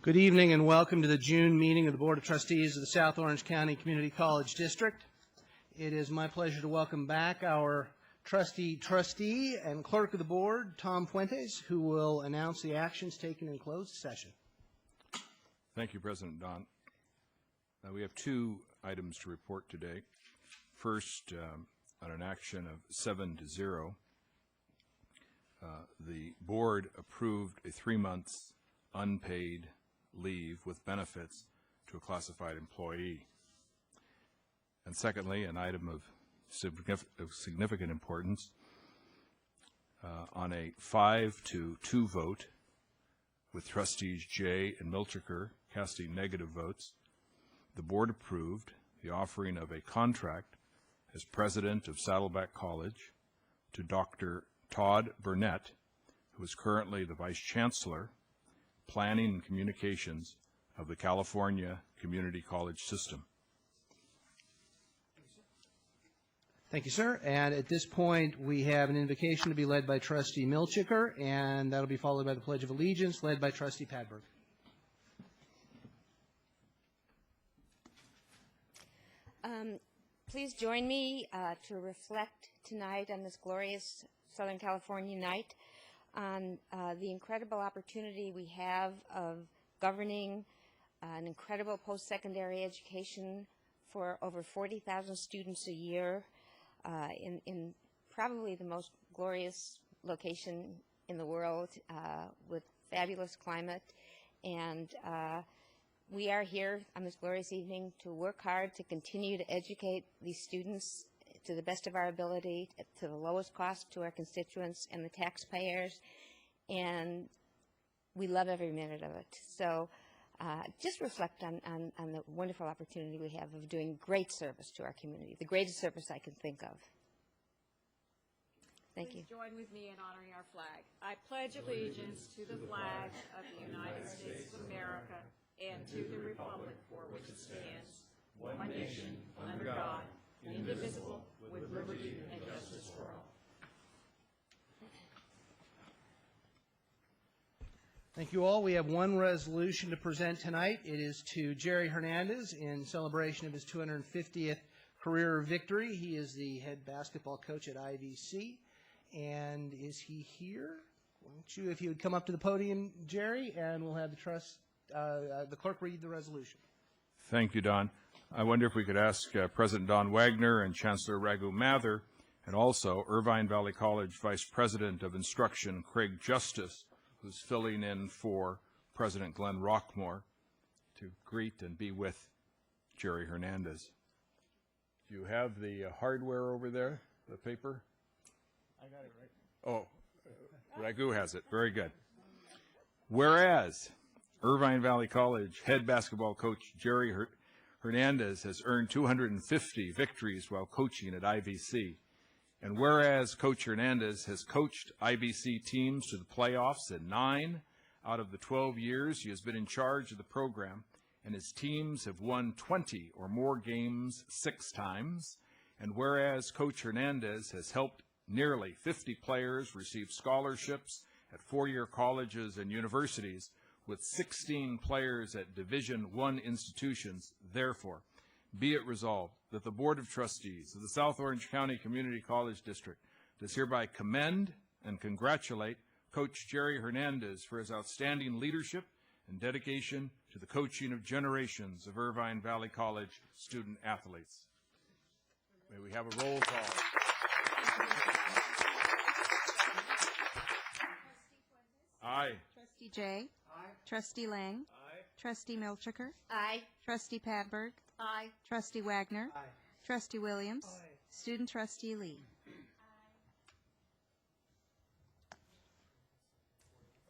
Good evening and welcome to the June meeting of the Board of Trustees of the South Orange County Community College District. It is my pleasure to welcome back our trustee and clerk of the board, Tom Fuentes, who will announce the actions taken in closed session. Thank you, President Don. We have two items to report today. First, on an action of 7-0, the board approved a 3-month unpaid leave with benefits to a classified employee. And secondly, an item of significant importance, on a 5-2 vote, with trustees Jay and Milchiker casting negative votes, the board approved the offering of a contract as president of Saddleback College to Dr. Todd Burnett, who is currently the Vice Chancellor, Planning and Communications of the California Community College System. Thank you, sir. And at this point, we have an invocation to be led by Trustee Milchiker, and that'll be followed by the Pledge of Allegiance, led by Trustee Padberg. Please join me to reflect tonight on this glorious Southern California night on the incredible opportunity we have of governing an incredible post-secondary education for over 40,000 students a year in probably the most glorious location in the world with fabulous climate. And we are here on this glorious evening to work hard to continue to educate these students to the best of our ability, to the lowest cost to our constituents and the taxpayers, and we love every minute of it. So just reflect on the wonderful opportunity we have of doing great service to our community, the greatest service I can think of. Thank you. Please join with me in honoring our flag. I pledge allegiance to the flag of the United States of America and to the republic for which it stands, one nation, under God, indivisible, with liberty and justice for all. Thank you all. We have one resolution to present tonight. It is to Jerry Hernandez in celebration of his 250th career victory. He is the head basketball coach at IVC. And is he here? Why don't you, if you would come up to the podium, Jerry, and we'll have the clerk read the resolution. Thank you, Don. I wonder if we could ask President Don Wagner and Chancellor Raghu Mather, and also Irvine Valley College Vice President of Instruction Craig Justice, who's filling in for President Glenn Rockmore, to greet and be with Jerry Hernandez. Do you have the hardware over there, the paper? I got it right. Oh, Raghu has it. Very good. Whereas Irvine Valley College head basketball coach Jerry Hernandez has earned 250 victories while coaching at IVC. And whereas Coach Hernandez has coached IVC teams to the playoffs in 9 out of the 12 years he has been in charge of the program, and his teams have won 20 or more games 6 times, and whereas Coach Hernandez has helped nearly 50 players receive scholarships at 4-year colleges and universities, with 16 players at Division I institutions, therefore, be it resolved that the Board of Trustees of the South Orange County Community College District does hereby commend and congratulate Coach Jerry Hernandez for his outstanding leadership and dedication to the coaching of generations of Irvine Valley College student athletes. May we have a roll call. Aye. Trustee Jay. Aye. Trustee Lang. Aye. Trustee Milchiker. Aye. Trustee Padberg. Aye. Trustee Wagner. Aye. Trustee Williams. Aye. Student Trustee Lee.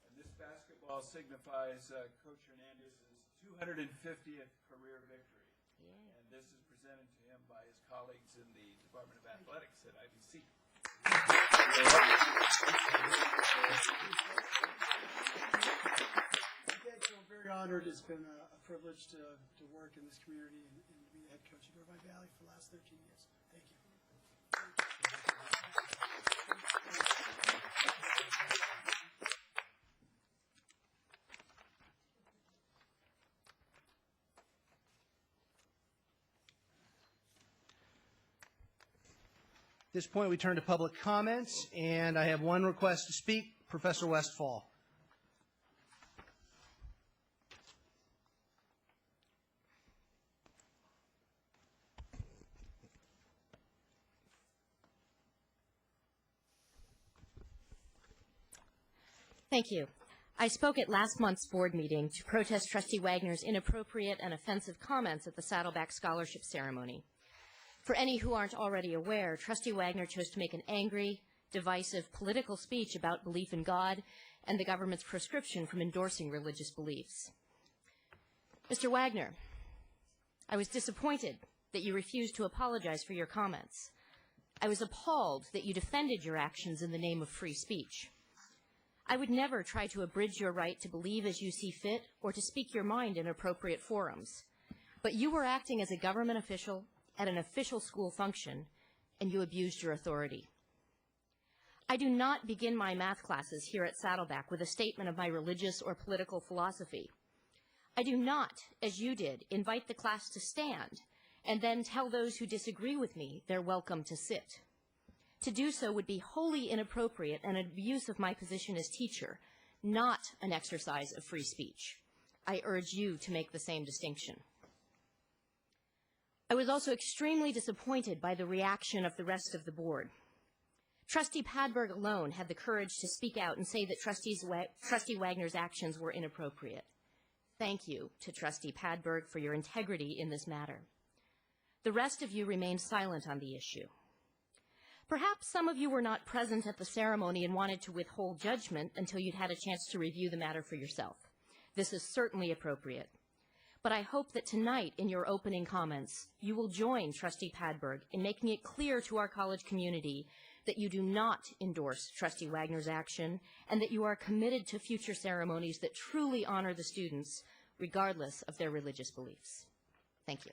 And this basketball signifies Coach Hernandez's 250th career victory. Yeah. And this is presented to him by his colleagues in the Department of Athletics at IVC. So I'm very honored. It's been a privilege to work in this community and to be the head coach of Irvine Valley for the last 13 years. Thank you. At this point, we turn to public comments, and I have one request to speak, Professor Westfall. Thank you. I spoke at last month's board meeting to protest Trustee Wagner's inappropriate and offensive comments at the Saddleback Scholarship Ceremony. For any who aren't already aware, Trustee Wagner chose to make an angry, divisive political speech about belief in God and the government's proscription from endorsing religious beliefs. Mr. Wagner, I was disappointed that you refused to apologize for your comments. I was appalled that you defended your actions in the name of free speech. I would never try to abridge your right to believe as you see fit or to speak your mind in appropriate forums. But you were acting as a government official at an official school function, and you abused your authority. I do not begin my math classes here at Saddleback with a statement of my religious or political philosophy. I do not, as you did, invite the class to stand and then tell those who disagree with me they're welcome to sit. To do so would be wholly inappropriate and an abuse of my position as teacher, not an exercise of free speech. I urge you to make the same distinction. I was also extremely disappointed by the reaction of the rest of the board. Trustee Padberg alone had the courage to speak out and say that Trustee Wagner's actions were inappropriate. Thank you to Trustee Padberg for your integrity in this matter. The rest of you remained silent on the issue. Perhaps some of you were not present at the ceremony and wanted to withhold judgment until you'd had a chance to review the matter for yourself. This is certainly appropriate. But I hope that tonight, in your opening comments, you will join Trustee Padberg in making it clear to our college community that you do not endorse Trustee Wagner's action and that you are committed to future ceremonies that truly honor the students, regardless of their religious beliefs. Thank you.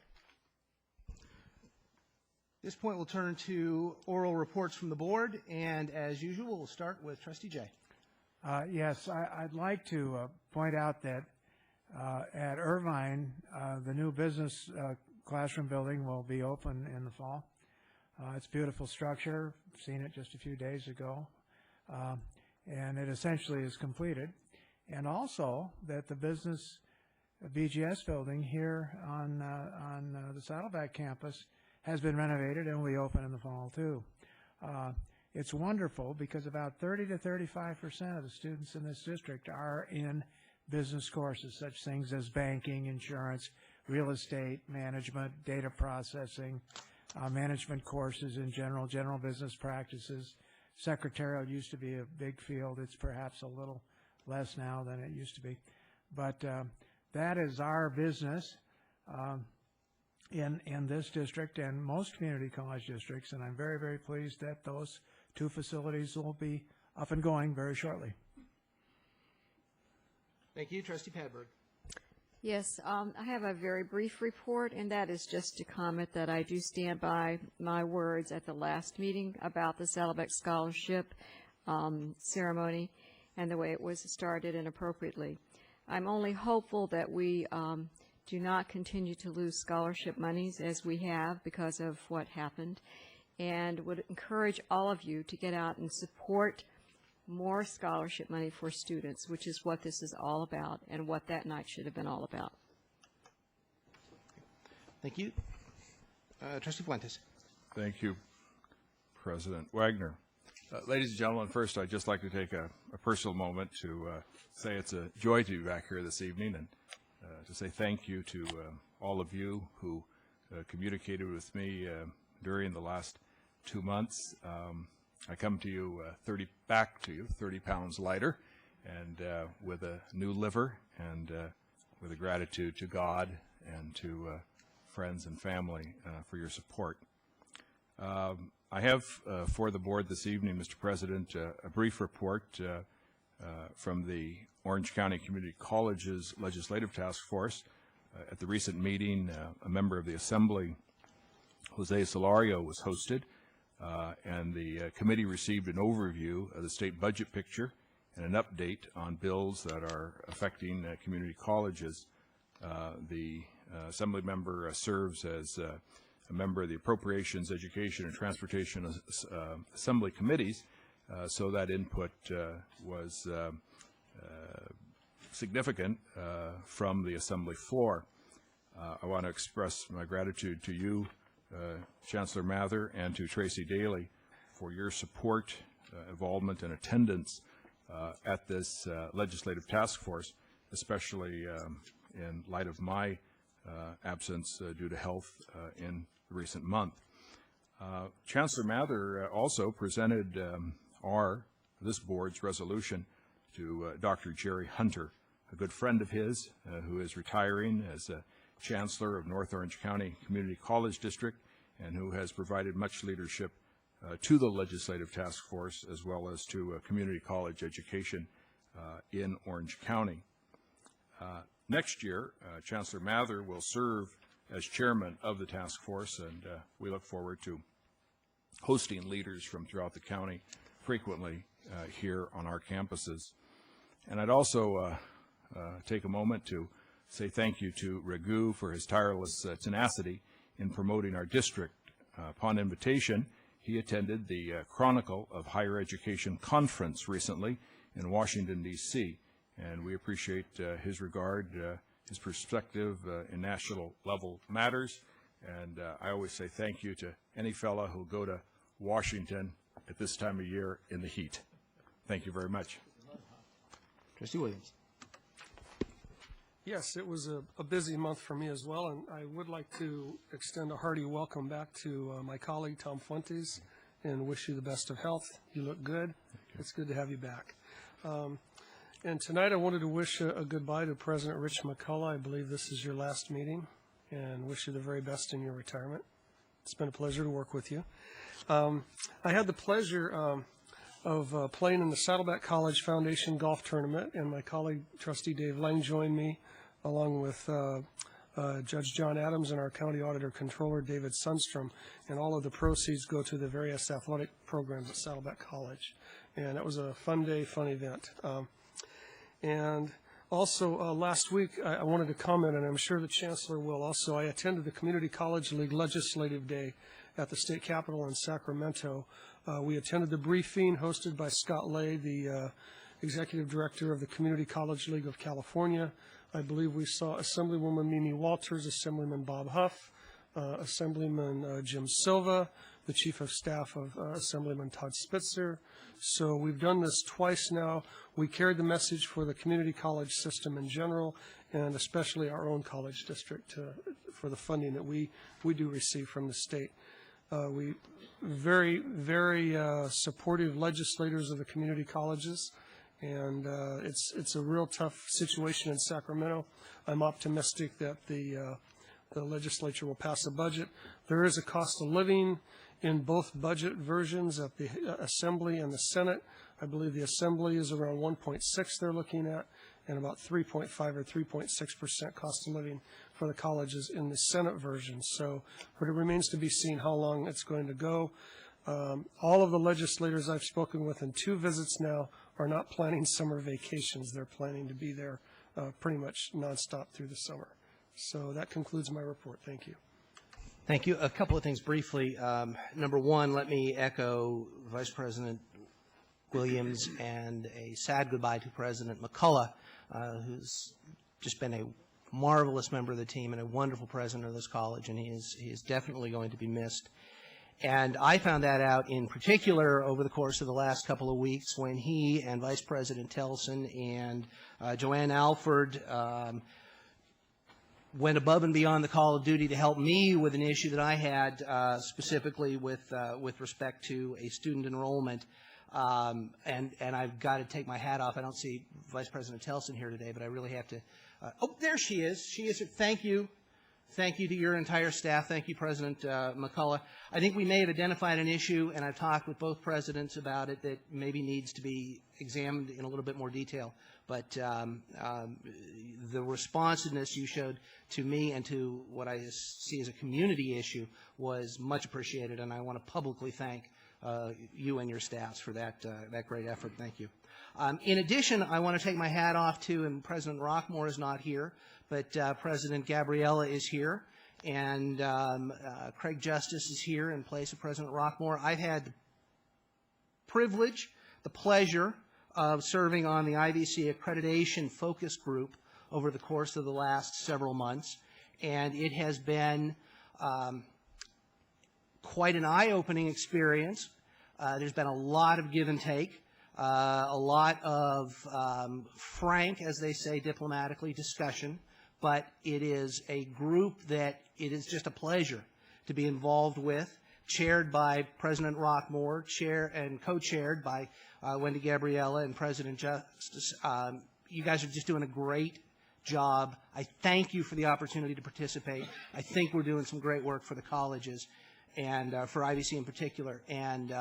At this point, we'll turn to oral reports from the board, and as usual, we'll start with Trustee Jay. Yes, I'd like to point out that at Irvine, the new business classroom building will be open in the fall. It's a beautiful structure. I've seen it just a few days ago, and it essentially is completed. And also that the business BGS building here on the Saddleback campus has been renovated and will be open in the fall too. It's wonderful because about 30 to 35% of the students in this district are in business courses, such things as banking, insurance, real estate, management, data processing, management courses in general business practices. Secretarial used to be a big field. It's perhaps a little less now than it used to be. But that is our business in this district and most community college districts, and I'm very, very pleased that those two facilities will be up and going very shortly. Thank you. Trustee Padberg. Yes, I have a very brief report, and that is just to comment that I do stand by my words at the last meeting about the Saddleback Scholarship ceremony and the way it was started inappropriately. I'm only hopeful that we do not continue to lose scholarship monies as we have because of what happened, and would encourage all of you to get out and support more scholarship money for students, which is what this is all about and what that night should have been all about. Thank you. Trustee Fuentes. Thank you, President Wagner. Ladies and gentlemen, first I'd just like to take a personal moment to say it's a joy to be back here this evening and to say thank you to all of you who communicated with me during the last 2 months. I come to you, back to you, 30 pounds lighter, and with a new liver, and with a gratitude to God and to friends and family for your support. I have for the board this evening, Mr. President, a brief report from the Orange County Community College's Legislative Task Force. At the recent meeting, a member of the Assembly, Jose Solario, was hosted, and the committee received an overview of the state budget picture and an update on bills that are affecting community colleges. The Assembly member serves as a member of the Appropriations, Education, and Transportation Assembly Committees, so that input was significant from the Assembly floor. I want to express my gratitude to you, Chancellor Mather, and to Tracy Daly for your support, involvement, and attendance at this legislative task force, especially in light of my absence due to health in the recent month. Chancellor Mather also presented this board's resolution to Dr. Jerry Hunter, a good friend of his who is retiring as a Chancellor of North Orange County Community College District and who has provided much leadership to the Legislative Task Force as well as to community college education in Orange County. Next year, Chancellor Mather will serve as chairman of the task force, and we look forward to hosting leaders from throughout the county frequently here on our campuses. And I'd also take a moment to say thank you to Raghu for his tireless tenacity in promoting our district. Upon invitation, he attended the Chronicle of Higher Education Conference recently in Washington, D.C., and we appreciate his regard, his perspective in national level matters, and I always say thank you to any fellow who'll go to Washington at this time of year in the heat. Thank you very much. Trustee Williams. Yes, it was a busy month for me as well, and I would like to extend a hearty welcome back to my colleague, Tom Fuentes, and wish you the best of health. You look good. It's good to have you back. And tonight I wanted to wish a goodbye to President Rich McCullough. I believe this is your last meeting, and wish you the very best in your retirement. It's been a pleasure to work with you. I had the pleasure of playing in the Saddleback College Foundation Golf Tournament, and my colleague, Trustee Dave Lang, joined me, along with Judge John Adams and our County Auditor Controller, David Sundstrom, and all of the proceeds go to the various athletic programs at Saddleback College. And that was a fun day, fun event. And also, last week, I wanted to comment, and I'm sure the Chancellor will also, I attended the Community College League Legislative Day at the State Capitol in Sacramento. We attended the briefing hosted by Scott Lay, the Executive Director of the Community College League of California. I believe we saw Assemblywoman Mimi Walters, Assemblyman Bob Huff, Assemblyman Jim Silva, the Chief of Staff of Assemblyman Todd Spitzer. So we've done this twice now. We carried the message for the community college system in general, and especially our own college district for the funding that we do receive from the state. We very, very supportive legislators of the community colleges, and it's a real tough situation in Sacramento. I'm optimistic that the legislature will pass a budget. There is a cost of living in both budget versions at the Assembly and the Senate. I believe the Assembly is around 1.6 they're looking at, and about 3.5 or 3.6% cost of living for the colleges in the Senate version. So, but it remains to be seen how long it's going to go. All of the legislators I've spoken with in 2 visits now are not planning summer vacations. They're planning to be there pretty much nonstop through the summer. So that concludes my report. Thank you. Thank you. A couple of things briefly. Number one, let me echo Vice President Williams and a sad goodbye to President McCullough, who's just been a marvelous member of the team and a wonderful president of this college, and he is definitely going to be missed. And I found that out in particular over the course of the last couple of weeks when he and Vice President Telson and Joanne Alford went above and beyond the call of duty to help me with an issue that I had specifically with respect to a student enrollment. And I've got to take my hat off. I don't see Vice President Telson here today, but I really have to. Oh, there she is. She is. Thank you. Thank you to your entire staff. Thank you, President McCullough. I think we may have identified an issue, and I've talked with both presidents about it, that maybe needs to be examined in a little bit more detail. But the responsiveness you showed to me and to what I see as a community issue was much appreciated, and I want to publicly thank you and your staffs for that great effort. Thank you. In addition, I want to take my hat off to, and President Rockmore is not here, but President Gabriella is here, and Craig Justice is here in place of President Rockmore. I've had the privilege, the pleasure of serving on the IVC Accreditation Focus Group over the course of the last several months, and it has been quite an eye-opening experience. There's been a lot of give and take, a lot of frank, as they say diplomatically, discussion, but it is a group that it is just a pleasure to be involved with, chaired by President Rockmore, and co-chaired by Wendy Gabriella and President Justice. You guys are just doing a great job. I thank you for the opportunity to participate. I think we're doing some great work for the colleges and for IVC in particular, and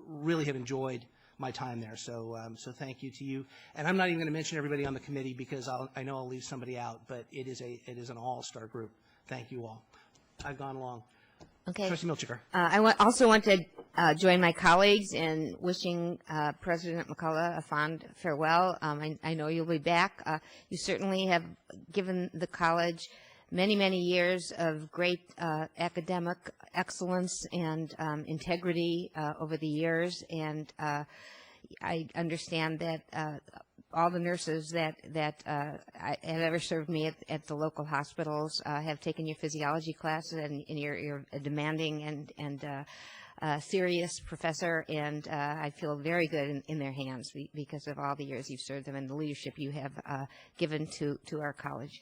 really have enjoyed my time there. So thank you to you. And I'm not even going to mention everybody on the committee because I know I'll leave somebody out, but it is an all-star group. Thank you all. I've gone long. Okay. Trustee Milchiker. I also want to join my colleagues in wishing President McCullough a fond farewell. I know you'll be back. You certainly have given the college many, many years of great academic excellence and integrity over the years, and I understand that all the nurses that have ever served me at the local hospitals have taken your physiology classes, and you're a demanding and serious professor, and I feel very good in their hands because of all the years you've served them and the leadership you have given to our college.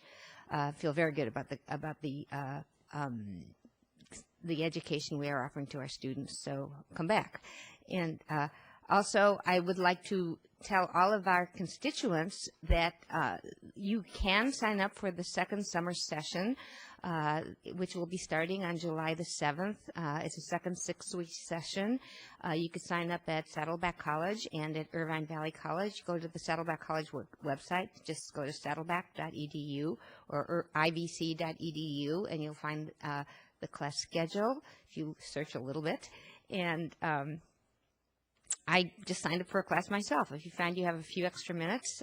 Feel very good about the education we are offering to our students. So come back. And also, I would like to tell all of our constituents that you can sign up for the second summer session, which will be starting on July the 7th. It's a second 6-week session. You could sign up at Saddleback College and at Irvine Valley College. Go to the Saddleback College website. Just go to saddleback.edu or ivc.edu, and you'll find the class schedule if you search a little bit. And I just signed up for a class myself. If you find you have a few extra minutes,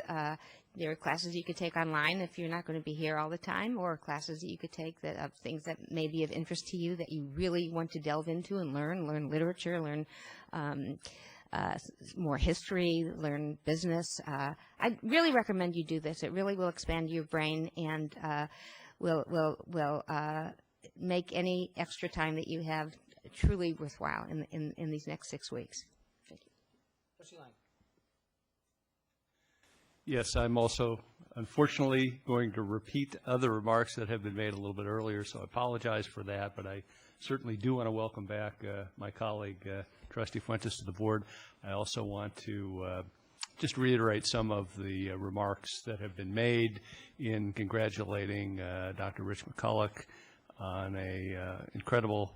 there are classes you could take online if you're not going to be here all the time, or classes that you could take that of things that may be of interest to you that you really want to delve into and learn literature, learn more history, learn business. I really recommend you do this. It really will expand your brain and will make any extra time that you have truly worthwhile in these next 6 weeks. Yes, I'm also, unfortunately, going to repeat other remarks that have been made a little bit earlier, so I apologize for that, but I certainly do want to welcome back my colleague, Trustee Fuentes, to the board. I also want to just reiterate some of the remarks that have been made in congratulating Dr. Rich McCullough on a incredible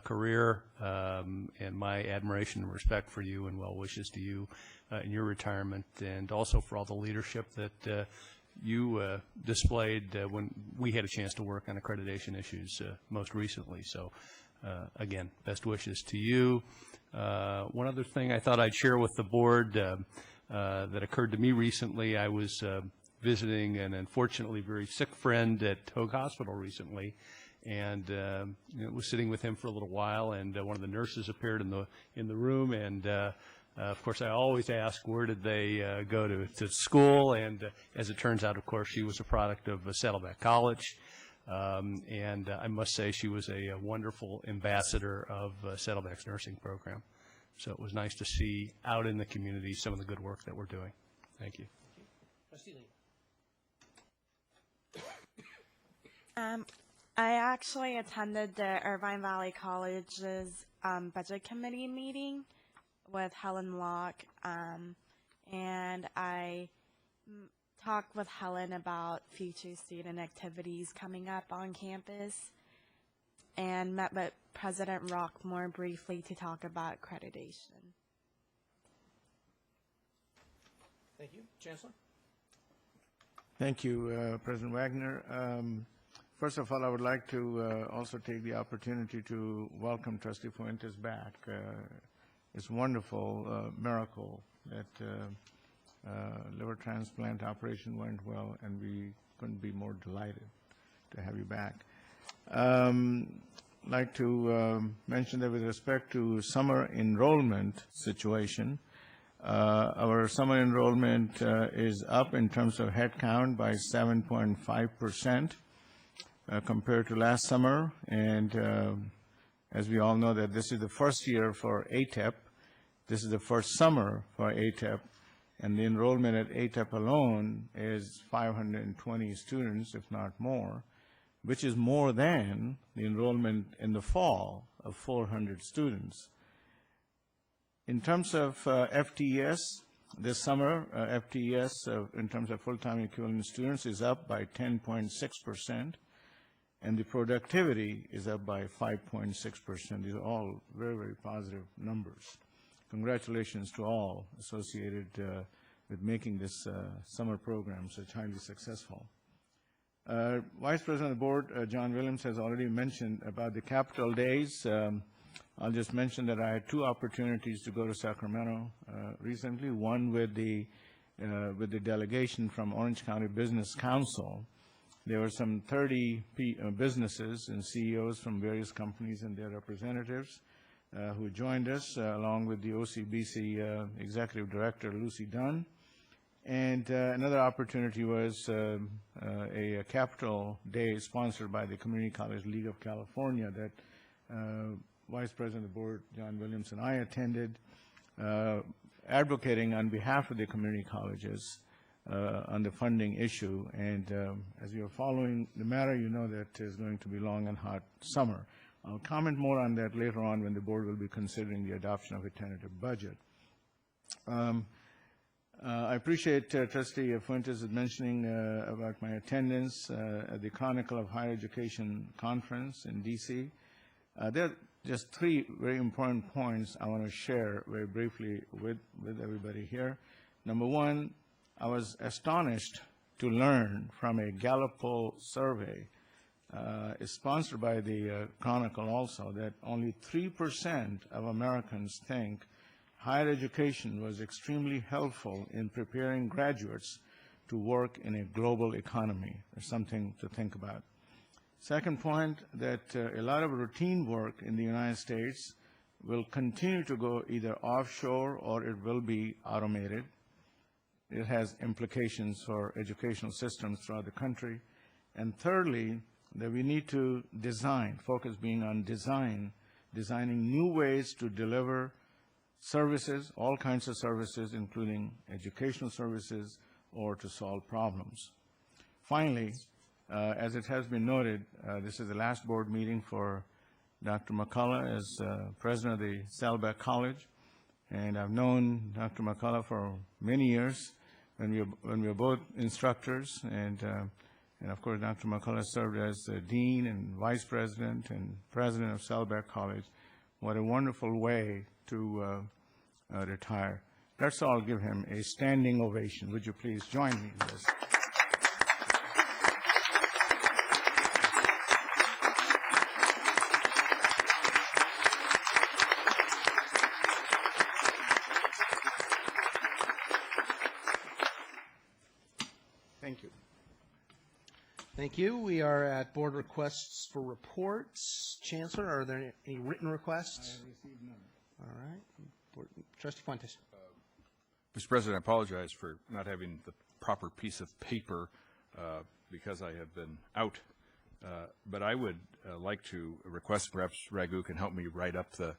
career, and my admiration and respect for you and well wishes to you in your retirement, and also for all the leadership that you displayed when we had a chance to work on accreditation issues most recently. So again, best wishes to you. One other thing I thought I'd share with the board that occurred to me recently. I was visiting an unfortunately very sick friend at Hoag Hospital recently, and was sitting with him for a little while, and one of the nurses appeared in the room, and of course I always ask where did they go to school, and as it turns out, of course, she was a product of Saddleback College, and I must say she was a wonderful ambassador of Saddleback's nursing program. So it was nice to see out in the community some of the good work that we're doing. Thank you. I actually attended the Irvine Valley College's budget committee meeting with Helen Locke, and I talked with Helen about future student activities coming up on campus, and met with President Rockmore briefly to talk about accreditation. Thank you. Chancellor? Thank you, President Wagner. First of all, I would like to also take the opportunity to welcome Trustee Fuentes back. It's a wonderful miracle that liver transplant operation went well, and we couldn't be more delighted to have you back. Like to mention that with respect to summer enrollment situation, our summer enrollment is up in terms of head count by 7.5% compared to last summer. And as we all know that this is the first year for ATEP, this is the first summer for ATEP, and the enrollment at ATEP alone is 520 students, if not more, which is more than the enrollment in the fall of 400 students. In terms of FTES, this summer, FTES in terms of full-time equivalent students is up by 10.6%, and the productivity is up by 5.6%. These are all very, very positive numbers. Congratulations to all associated with making this summer program such highly successful. Vice President of the Board, John Williams, has already mentioned about the Capital Days. I'll just mention that I had two opportunities to go to Sacramento recently, one with the delegation from Orange County Business Council. There were some 30 businesses and CEOs from various companies and their representatives who joined us, along with the OCBC Executive Director, Lucy Dunn. And another opportunity was a Capital Day sponsored by the Community College League of California that Vice President of the Board, John Williams, and I attended, advocating on behalf of the community colleges on the funding issue. And as you are following the matter, you know that is going to be long and hot summer. I'll comment more on that later on when the board will be considering the adoption of a tentative budget. I appreciate Trustee Fuentes mentioning about my attendance at the Chronicle of Higher Education Conference in D.C. There are just three very important points I want to share very briefly with everybody here. Number one, I was astonished to learn from a Gallup poll survey sponsored by the Chronicle also that only 3% of Americans think higher education was extremely helpful in preparing graduates to work in a global economy. There's something to think about. Second point, that a lot of routine work in the United States will continue to go either offshore or it will be automated. It has implications for educational systems throughout the country. And thirdly, that we need to design, focus being on designing new ways to deliver services, all kinds of services, including educational services, or to solve problems. Finally, as it has been noted, this is the last board meeting for Dr. McCullough as president of the Saddleback College, and I've known Dr. McCullough for many years when we were both instructors, and of course Dr. McCullough served as dean and vice president and president of Saddleback College. What a wonderful way to retire. Let's all give him a standing ovation. Would you please join me in this? Thank you. Thank you. We are at board requests for reports. Chancellor, are there any written requests? I have received none. All right. Trustee Fuentes. Mr. President, I apologize for not having the proper piece of paper because I have been out. But I would like to request perhaps Raghu can help me write up the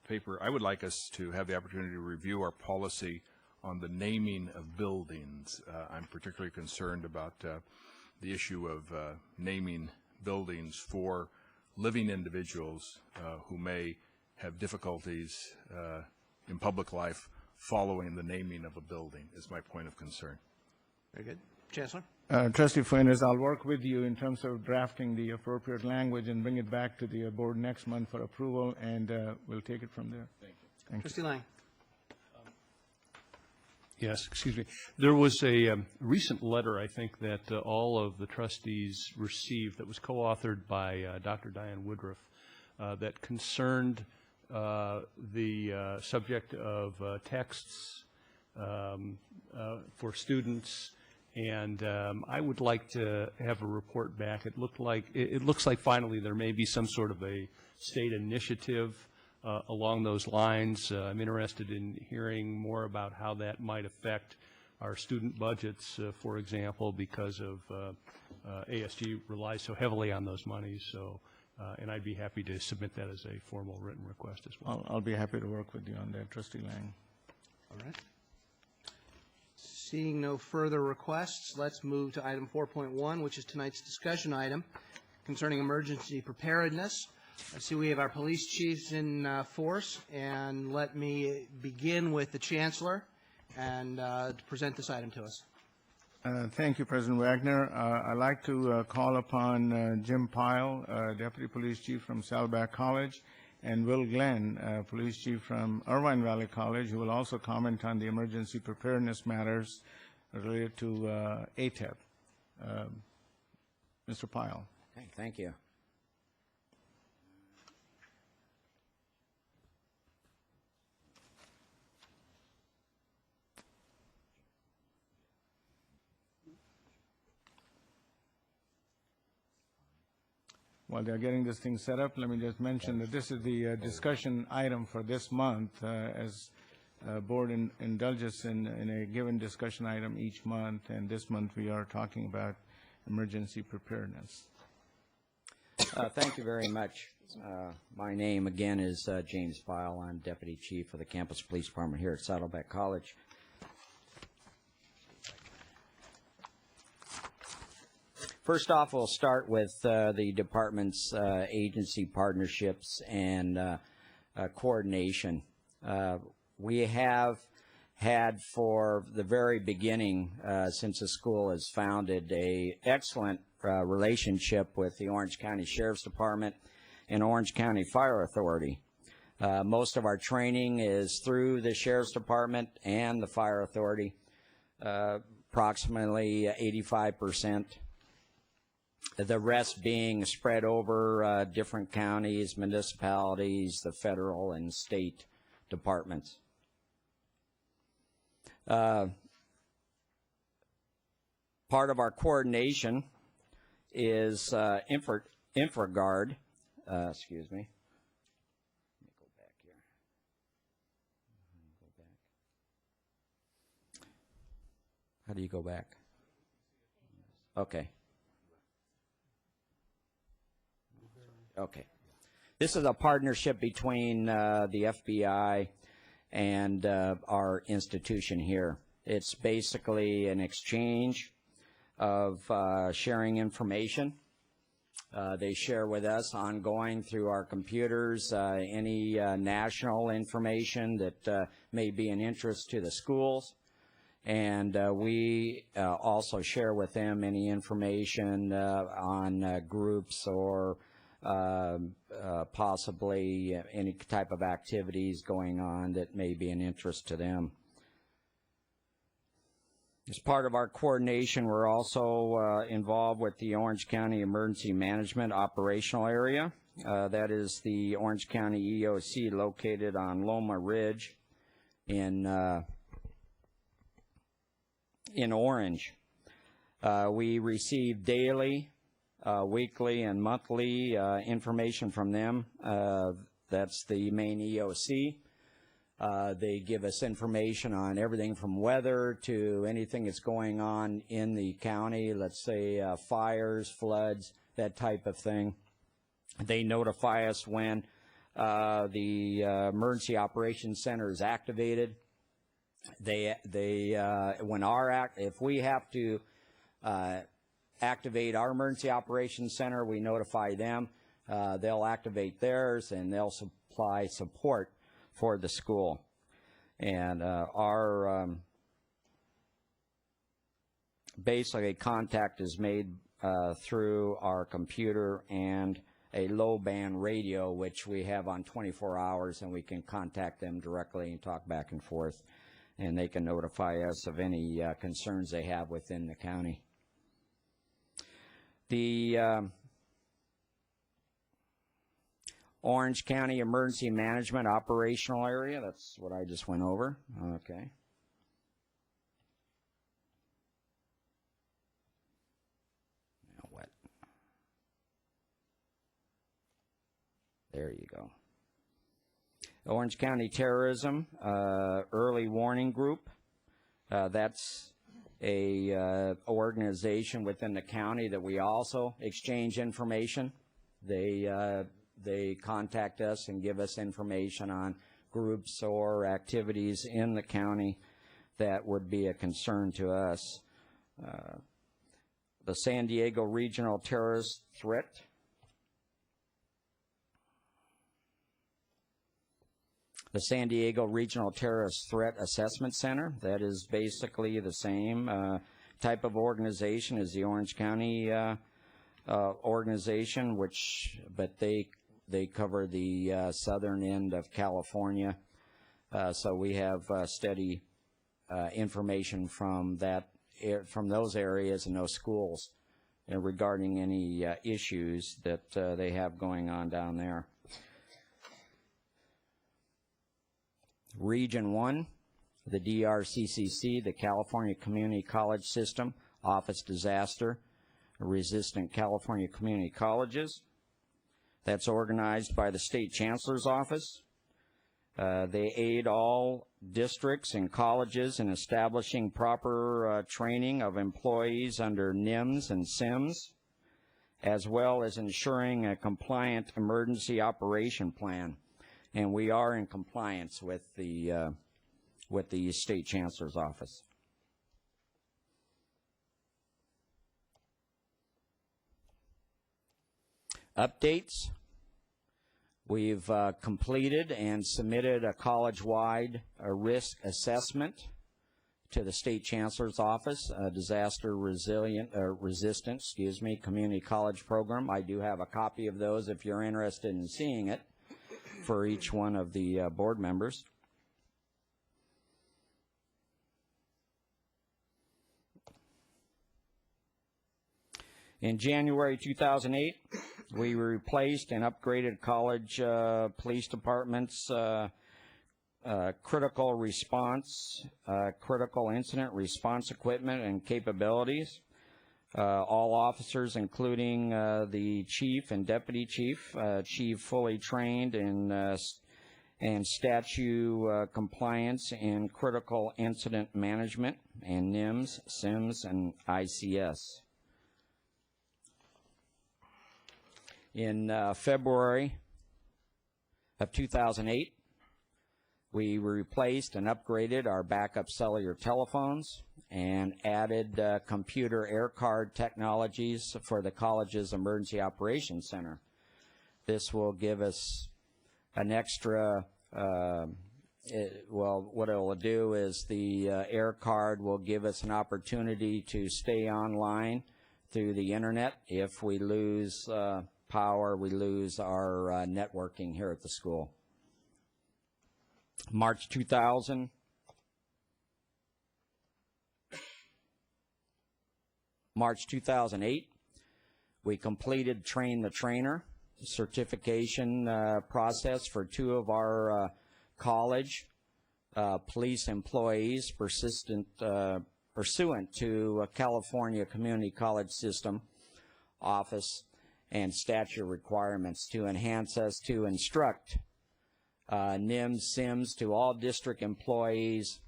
paper. I would like us to have the opportunity to review our policy on the naming of buildings. I'm particularly concerned about the issue of naming buildings for living individuals who may have difficulties in public life following the naming of a building is my point of concern. Very good. Chancellor? Trustee Fuentes, I'll work with you in terms of drafting the appropriate language and bring it back to the board next month for approval, and we'll take it from there. Thank you. Trustee Lang? Yes, excuse me. There was a recent letter, I think, that all of the trustees received that was co-authored by Dr. Diane Woodruff that concerned the subject of texts for students And I would like to have a report back. It looks like finally there may be some sort of a state initiative along those lines. I'm interested in hearing more about how that might affect our student budgets, for example, because of ASG relies so heavily on those monies. So, and I'd be happy to submit that as a formal written request as well. I'll be happy to work with you on that, Trustee Lang. All right. Seeing no further requests, let's move to item 4.1, which is tonight's discussion item concerning emergency preparedness. I see we have our police chiefs in force, and let me begin with the Chancellor and to present this item to us. Thank you, President Wagner. I'd like to call upon Jim Pyle, Deputy Police Chief from Saddleback College, and Will Glenn, Police Chief from Irvine Valley College, who will also comment on the emergency preparedness matters related to ATEP. Mr. Pyle. Okay, thank you. While they're getting this thing set up, let me just mention that this is the discussion item for this month, as board indulges in a given discussion item each month, and this month we are talking about emergency preparedness. Thank you very much. My name, again, is James Pyle. I'm Deputy Chief of the Campus Police Department here at Saddleback College. First off, we'll start with the department's agency partnerships and coordination. We have had for the very beginning, since the school is founded, a excellent relationship with the Orange County Sheriff's Department and Orange County Fire Authority. Most of our training is through the Sheriff's Department and the Fire Authority, approximately 85%. The rest being spread over different counties, municipalities, the federal and state departments. Part of our coordination is InfraGuard. Excuse me. Let me go back here. Go back. How do you go back? Okay. Okay. This is a partnership between the FBI and our institution here. It's basically an exchange of sharing information. They share with us ongoing through our computers any national information that may be an interest to the schools. And we also share with them any information on groups or possibly any type of activities going on that may be an interest to them. As part of our coordination, we're also involved with the Orange County Emergency Management Operational Area. That is the Orange County EOC located on Loma Ridge in Orange. We receive daily, weekly, and monthly information from them. That's the main EOC. They give us information on everything from weather to anything that's going on in the county, let's say fires, floods, that type of thing. They notify us when the Emergency Operations Center is activated. If we have to activate our Emergency Operations Center, we notify them. They'll activate theirs, and they'll supply support for the school. And our basically contact is made through our computer and a low-band radio, which we have on 24 hours, and we can contact them directly and talk back and forth, and they can notify us of any concerns they have within the county. The Orange County Emergency Management Operational Area, that's what I just went over. Okay. There you go. Orange County Terrorism Early Warning Group. That's a organization within the county that we also exchange information. They contact us and give us information on groups or activities in the county that would be a concern to us. The San Diego Regional Terrorist Threat. The San Diego Regional Terrorist Threat Assessment Center, that is basically the same type of organization as the Orange County organization, but they cover the southern end of California. So we have steady information from those areas and those schools regarding any issues that they have going on down there. Region 1, the DRCCC, the California Community College System, Office Disaster Resistant California Community Colleges. That's organized by the State Chancellor's Office. They aid all districts and colleges in establishing proper training of employees under NIMS and SIMS, as well as ensuring a compliant emergency operation plan. And we are in compliance with the State Chancellor's Office. Updates. We've completed and submitted a college-wide risk assessment to the State Chancellor's Office, a disaster resistant, community college program. I do have a copy of those if you're interested in seeing it for each one of the board members. In January 2008, we replaced and upgraded college police departments' critical response, critical incident response equipment and capabilities. All officers, including the chief and deputy chief fully trained in statute compliance in critical incident management and NIMS, SIMS, and ICS. In February of 2008, we replaced and upgraded our backup cellular telephones and added computer air card technologies for the college's Emergency Operations Center. This will give us an extra, what it will do is the air card will give us an opportunity to stay online through the internet. If we lose power, we lose our networking here at the school. March 2008, we completed Train the Trainer certification process for 2 of our college police employees pursuant to California Community College System Office and statute requirements to enhance us to instruct NIMS, SIMS to all district employees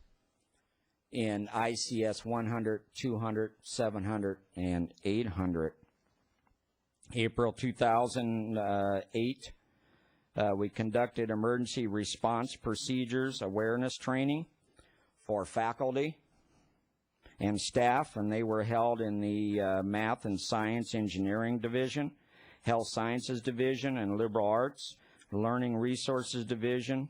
in ICS 100, 200, 700, and 800. April 2008, we conducted emergency response procedures awareness training for faculty and staff, and they were held in the Math and Science Engineering Division, Health Sciences Division, and Liberal Arts Learning Resources Division.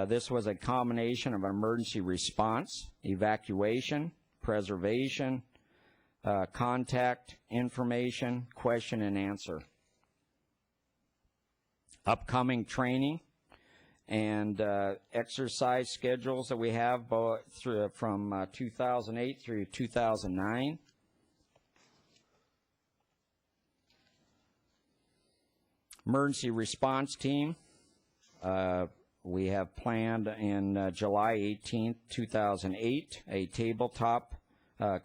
This was a combination of emergency response, evacuation, preservation, contact information, question and answer. Upcoming training and exercise schedules that we have from 2008 through 2009. Emergency response team. We have planned in July 18th, 2008, a tabletop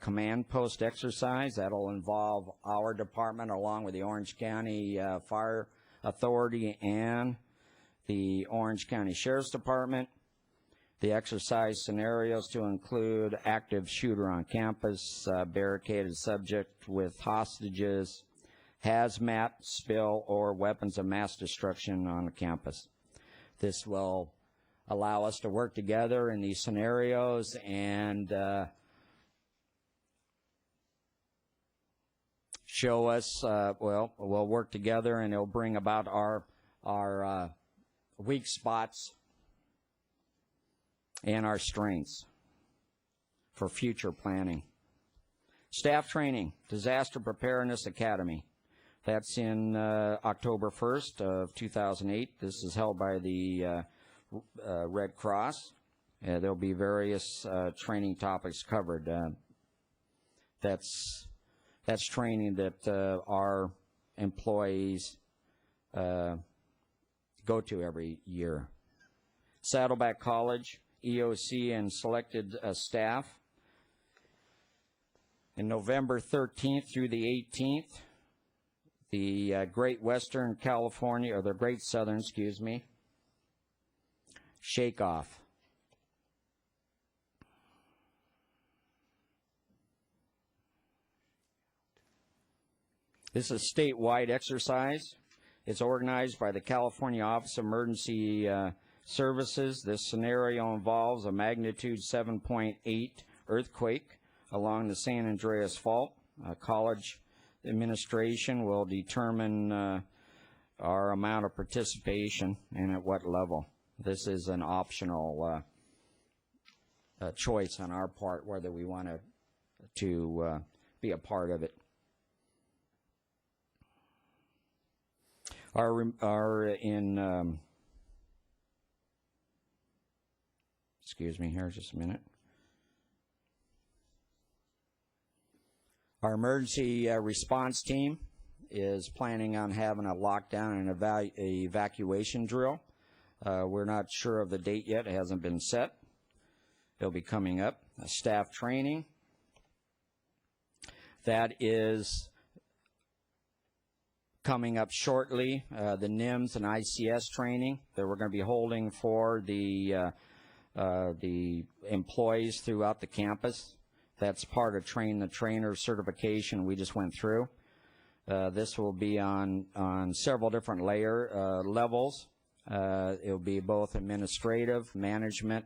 command post exercise. That'll involve our department along with the Orange County Fire Authority and the Orange County Sheriff's Department. The exercise scenarios to include active shooter on campus, barricaded subject with hostages, hazmat, spill, or weapons of mass destruction on the campus. This will allow us to work together in these scenarios and show us, we'll work together and it'll bring about our weak spots and our strengths for future planning. Staff training, Disaster Preparedness Academy. That's in October 1st of 2008. This is held by the Red Cross. There'll be various training topics covered. That's training that our employees go to every year. Saddleback College, EOC and selected staff. In November 13th through the 18th, the Great Western California, or the Great Southern, excuse me, Shake Off. This is a statewide exercise. It's organized by the California Office of Emergency Services. This scenario involves a magnitude 7.8 earthquake along the San Andreas Fault. College administration will determine our amount of participation and at what level. This is an optional choice on our part whether we want to be a part of it. Excuse me here just a minute. Our emergency response team is planning on having a lockdown and evacuation drill. We're not sure of the date yet. It hasn't been set. It'll be coming up. Staff training. That is coming up shortly. The NIMS and ICS training that we're going to be holding for the employees throughout the campus. That's part of Train the Trainer certification we just went through. This will be on several different levels. It'll be both administrative, management,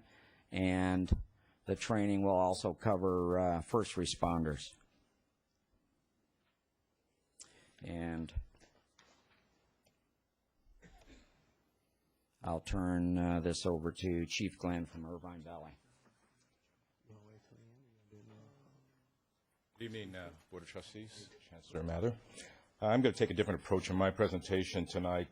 and the training will also cover first responders. And I'll turn this over to Chief Glenn from Irvine Valley. Good evening, Board of Trustees, Chancellor Mather. I'm going to take a different approach in my presentation tonight.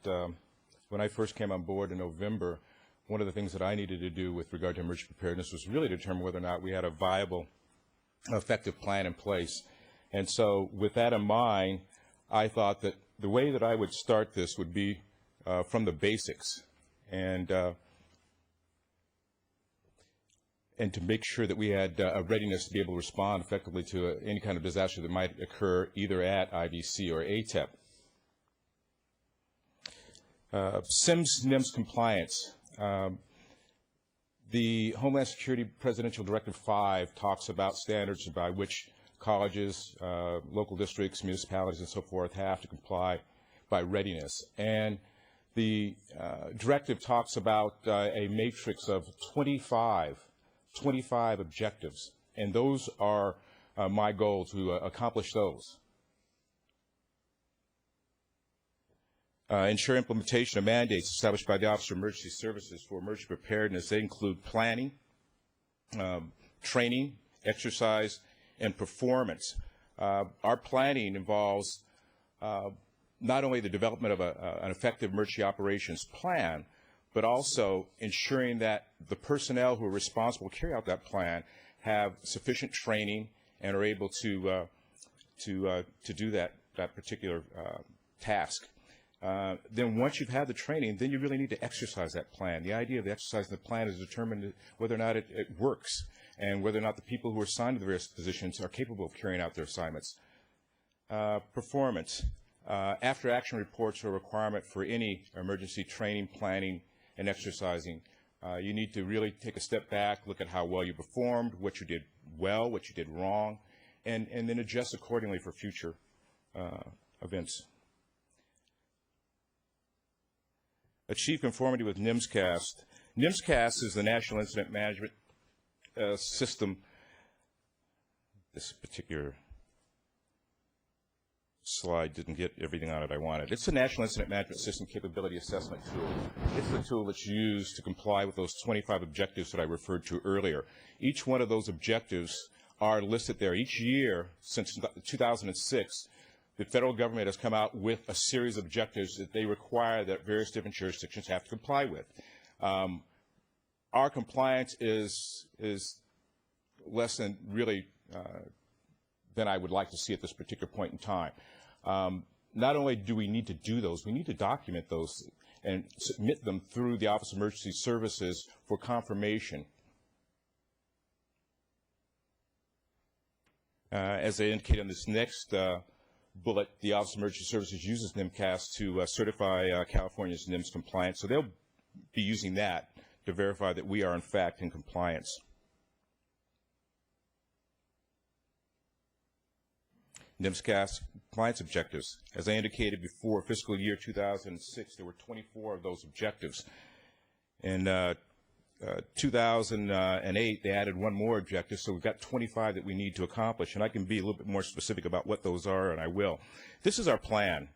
When I first came on board in November, one of the things that I needed to do with regard to emergency preparedness was really determine whether or not we had a viable, effective plan in place. And so with that in mind, I thought that the way that I would start this would be from the basics and to make sure that we had a readiness to be able to respond effectively to any kind of disaster that might occur either at IVC or ATEP. SIMS-NIMS compliance. The Homeland Security Presidential Directive 5 talks about standards by which colleges, local districts, municipalities, and so forth have to comply by readiness. And the directive talks about a matrix of 25 objectives, and those are my goal to accomplish those. Ensure implementation of mandates established by the Office of Emergency Services for emergency preparedness. They include planning, training, exercise, and performance. Our planning involves not only the development of an effective emergency operations plan, but also ensuring that the personnel who are responsible to carry out that plan have sufficient training and are able to do that particular task. Then once you've had the training, then you really need to exercise that plan. The idea of exercising the plan is determined whether or not it works and whether or not the people who are assigned to the various positions are capable of carrying out their assignments. Performance. After-action reports are a requirement for any emergency training, planning, and exercising. You need to really take a step back, look at how well you performed, what you did well, what you did wrong, and then adjust accordingly for future events. Achieve conformity with NIMSCAST. NIMSCAST is the National Incident Management System. This particular slide didn't get everything on it I wanted. It's the National Incident Management System Capability Assessment Tool. It's the tool that's used to comply with those 25 objectives that I referred to earlier. Each one of those objectives are listed there. Each year since 2006, the federal government has come out with a series of objectives that they require that various different jurisdictions have to comply with. Our compliance is less than really than I would like to see at this particular point in time. Not only do we need to do those, we need to document those and submit them through the Office of Emergency Services for confirmation. As I indicated on this next bullet, the Office of Emergency Services uses NIMCAST to certify California's NIMS compliance, so they'll be using that to verify that we are in fact in compliance. NIMSCAST compliance objectives. As I indicated before, fiscal year 2006, there were 24 of those objectives. In 2008, they added one more objective, so we've got 25 that we need to accomplish, and I can be a little bit more specific about what those are, and I will. This is our plan.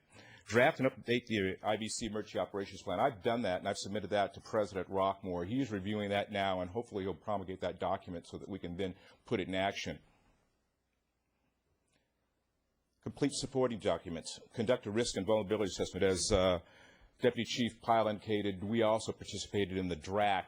Draft and update the IBC Emergency Operations Plan. I've done that, and I've submitted that to President Rockmore. He's reviewing that now, and hopefully he'll promulgate that document so that we can then put it in action. Complete supporting documents. Conduct a risk and vulnerability assessment. As Deputy Chief Pyle indicated, we also participated in the DRAC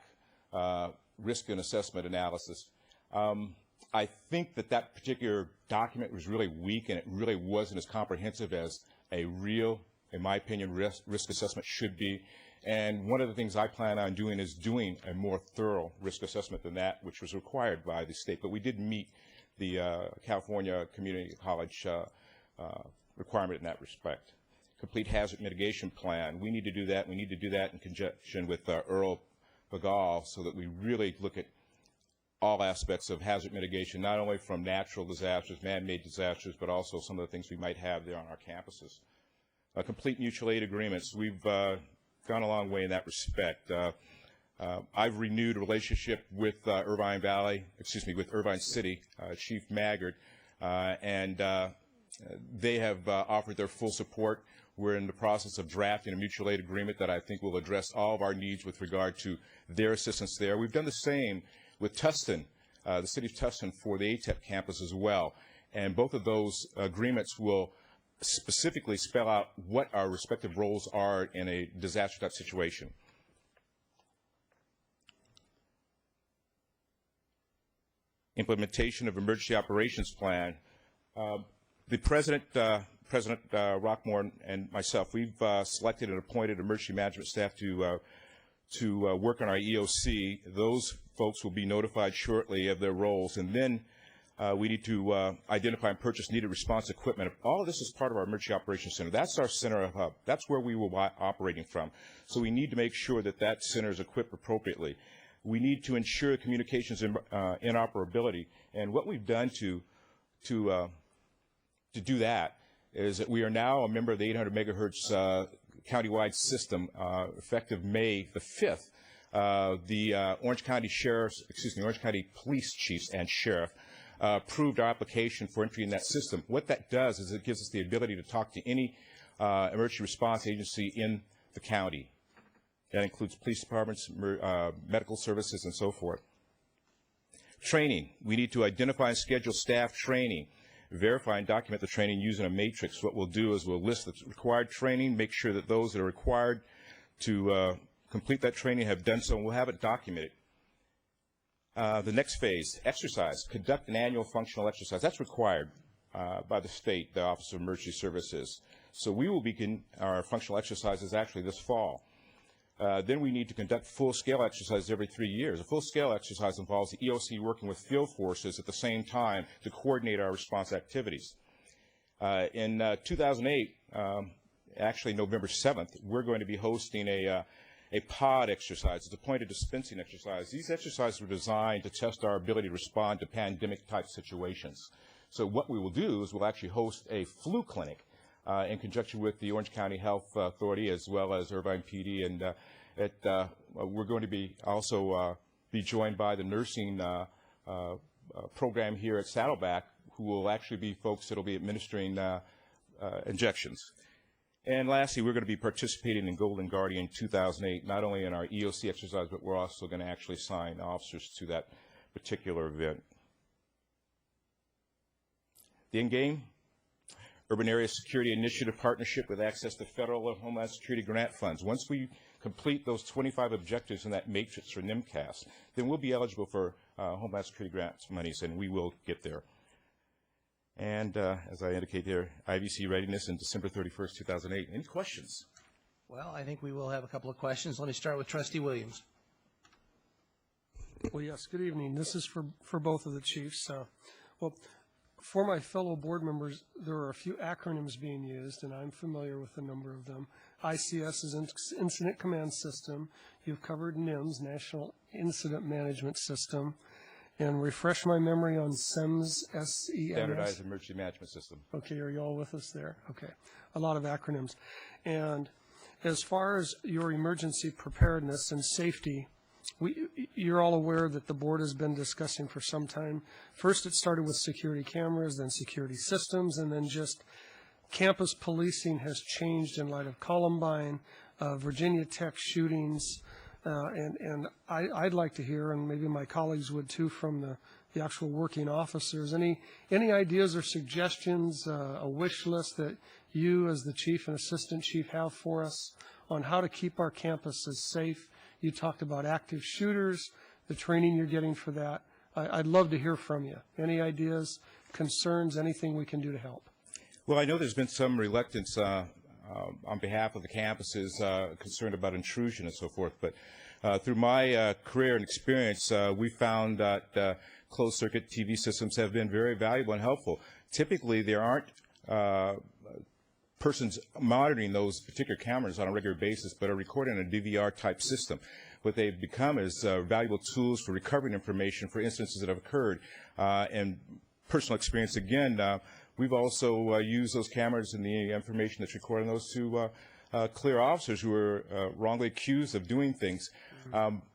risk and assessment analysis. I think that that particular document was really weak, and it really wasn't as comprehensive as a real, in my opinion, risk assessment should be. And one of the things I plan on doing is doing a more thorough risk assessment than that, which was required by the state. But we did meet the California Community College requirement in that respect. Complete hazard mitigation plan. We need to do that. We need to do that in conjunction with Earl Begall so that we really look at all aspects of hazard mitigation, not only from natural disasters, man-made disasters, but also some of the things we might have there on our campuses. Complete mutual aid agreements. We've gone a long way in that respect. I've renewed a relationship with Irvine City, Chief Maggard, and they have offered their full support. We're in the process of drafting a mutual aid agreement that I think will address all of our needs with regard to their assistance there. We've done the same with Tustin, the city of Tustin, for the ATEP campus as well. And both of those agreements will specifically spell out what our respective roles are in a disaster-type situation. Implementation of Emergency Operations Plan. The President Rockmore and myself, we've selected and appointed emergency management staff to work on our EOC. Those folks will be notified shortly of their roles, and then we need to identify and purchase needed response equipment. All of this is part of our Emergency Operations Center. That's our center of hub. That's where we will be operating from. So we need to make sure that that center is equipped appropriately. We need to ensure communications interoperability, and what we've done to do that is that we are now a member of the 800 megahertz countywide system effective May the 5th. The Orange County Police Chiefs and Sheriff approved our application for entry in that system. What that does is it gives us the ability to talk to any emergency response agency in the county. That includes police departments, medical services, and so forth. Training. We need to identify and schedule staff training. Verify and document the training using a matrix. What we'll do is we'll list the required training, make sure that those that are required to complete that training have done so, and we'll have it documented. The next phase, exercise. Conduct an annual functional exercise. That's required by the state, the Office of Emergency Services. So we will begin our functional exercises actually this fall. Then we need to conduct full-scale exercises every 3 years. A full-scale exercise involves the EOC working with field forces at the same time to coordinate our response activities. In 2008, actually November 7th, we're going to be hosting a pod exercise. It's a point of dispensing exercise. These exercises were designed to test our ability to respond to pandemic-type situations. So what we will do is we'll actually host a flu clinic in conjunction with the Orange County Health Authority as well as Irvine PD, and we're going to be also be joined by the nursing program here at Saddleback, who will actually be folks that will be administering injections. And lastly, we're going to be participating in Golden Guardian 2008, not only in our EOC exercise, but we're also going to actually assign officers to that particular event. The end game, Urban Area Security Initiative partnership with access to federal and Homeland Security grant funds. Once we complete those 25 objectives in that matrix for NIMCAS, then we'll be eligible for Homeland Security grants monies, and we will get there. And as I indicate here, IVC readiness in December 31st, 2008. Any questions? Well, I think we will have a couple of questions. Let me start with Trustee Williams. Well, yes, good evening. This is for both of the chiefs. Well, for my fellow board members, there are a few acronyms being used, and I'm familiar with a number of them. ICS is Incident Command System. You've covered NIMS, National Incident Management System. And refresh my memory on SEMS, S-E-M-S. Standardized Emergency Management System. Okay, are you all with us there? Okay, a lot of acronyms. And as far as your emergency preparedness and safety, you're all aware that the board has been discussing for some time. First, it started with security cameras, then security systems, and then just campus policing has changed in light of Columbine, Virginia Tech shootings, and I'd like to hear, and maybe my colleagues would too, from the actual working officers, any ideas or suggestions, a wish list that you as the chief and assistant chief have for us on how to keep our campuses safe. You talked about active shooters, the training you're getting for that. I'd love to hear from you. Any ideas, concerns, anything we can do to help? Well, I know there's been some reluctance on behalf of the campuses concerned about intrusion and so forth, but through my career and experience, we found that closed-circuit TV systems have been very valuable and helpful. Typically, there aren't persons monitoring those particular cameras on a regular basis, but are recording a DVR-type system. What they've become is valuable tools for recovering information for instances that have occurred. And personal experience, again, we've also used those cameras and the information that's recorded on those to clear officers who are wrongly accused of doing things.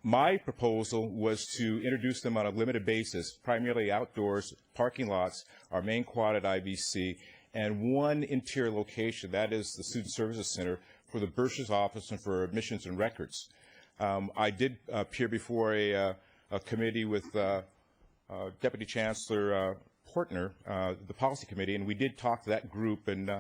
My proposal was to introduce them on a limited basis, primarily outdoors, parking lots, our main quad at IVC, and one interior location, that is the Student Services Center, for the bursar's office and for admissions and records. I did appear before a committee with Deputy Chancellor Portner, the policy committee, and we did talk to that group, and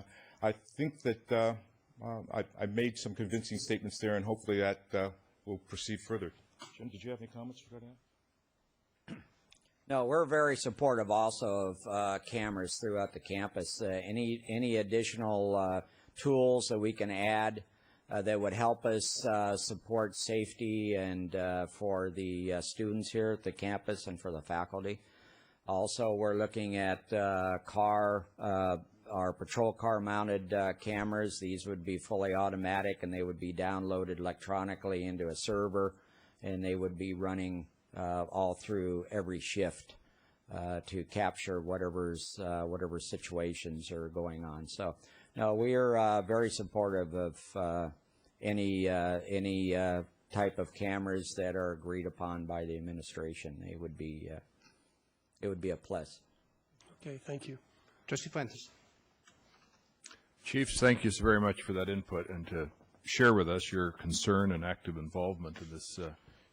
I think that I made some convincing statements there, and hopefully that will proceed further. Jim, did you have any comments regarding that? No, we're very supportive also of cameras throughout the campus. Any additional tools that we can add that would help us support safety and for the students here at the campus and for the faculty. Also, we're looking at our patrol car mounted cameras. These would be fully automatic, and they would be downloaded electronically into a server, and they would be running all through every shift to capture whatever situations are going on. So, no, we are very supportive of any type of cameras that are agreed upon by the administration. It would be a plus. Okay, thank you. Trustee Fuentes. Chiefs, thank you so very much for that input and to share with us your concern and active involvement in this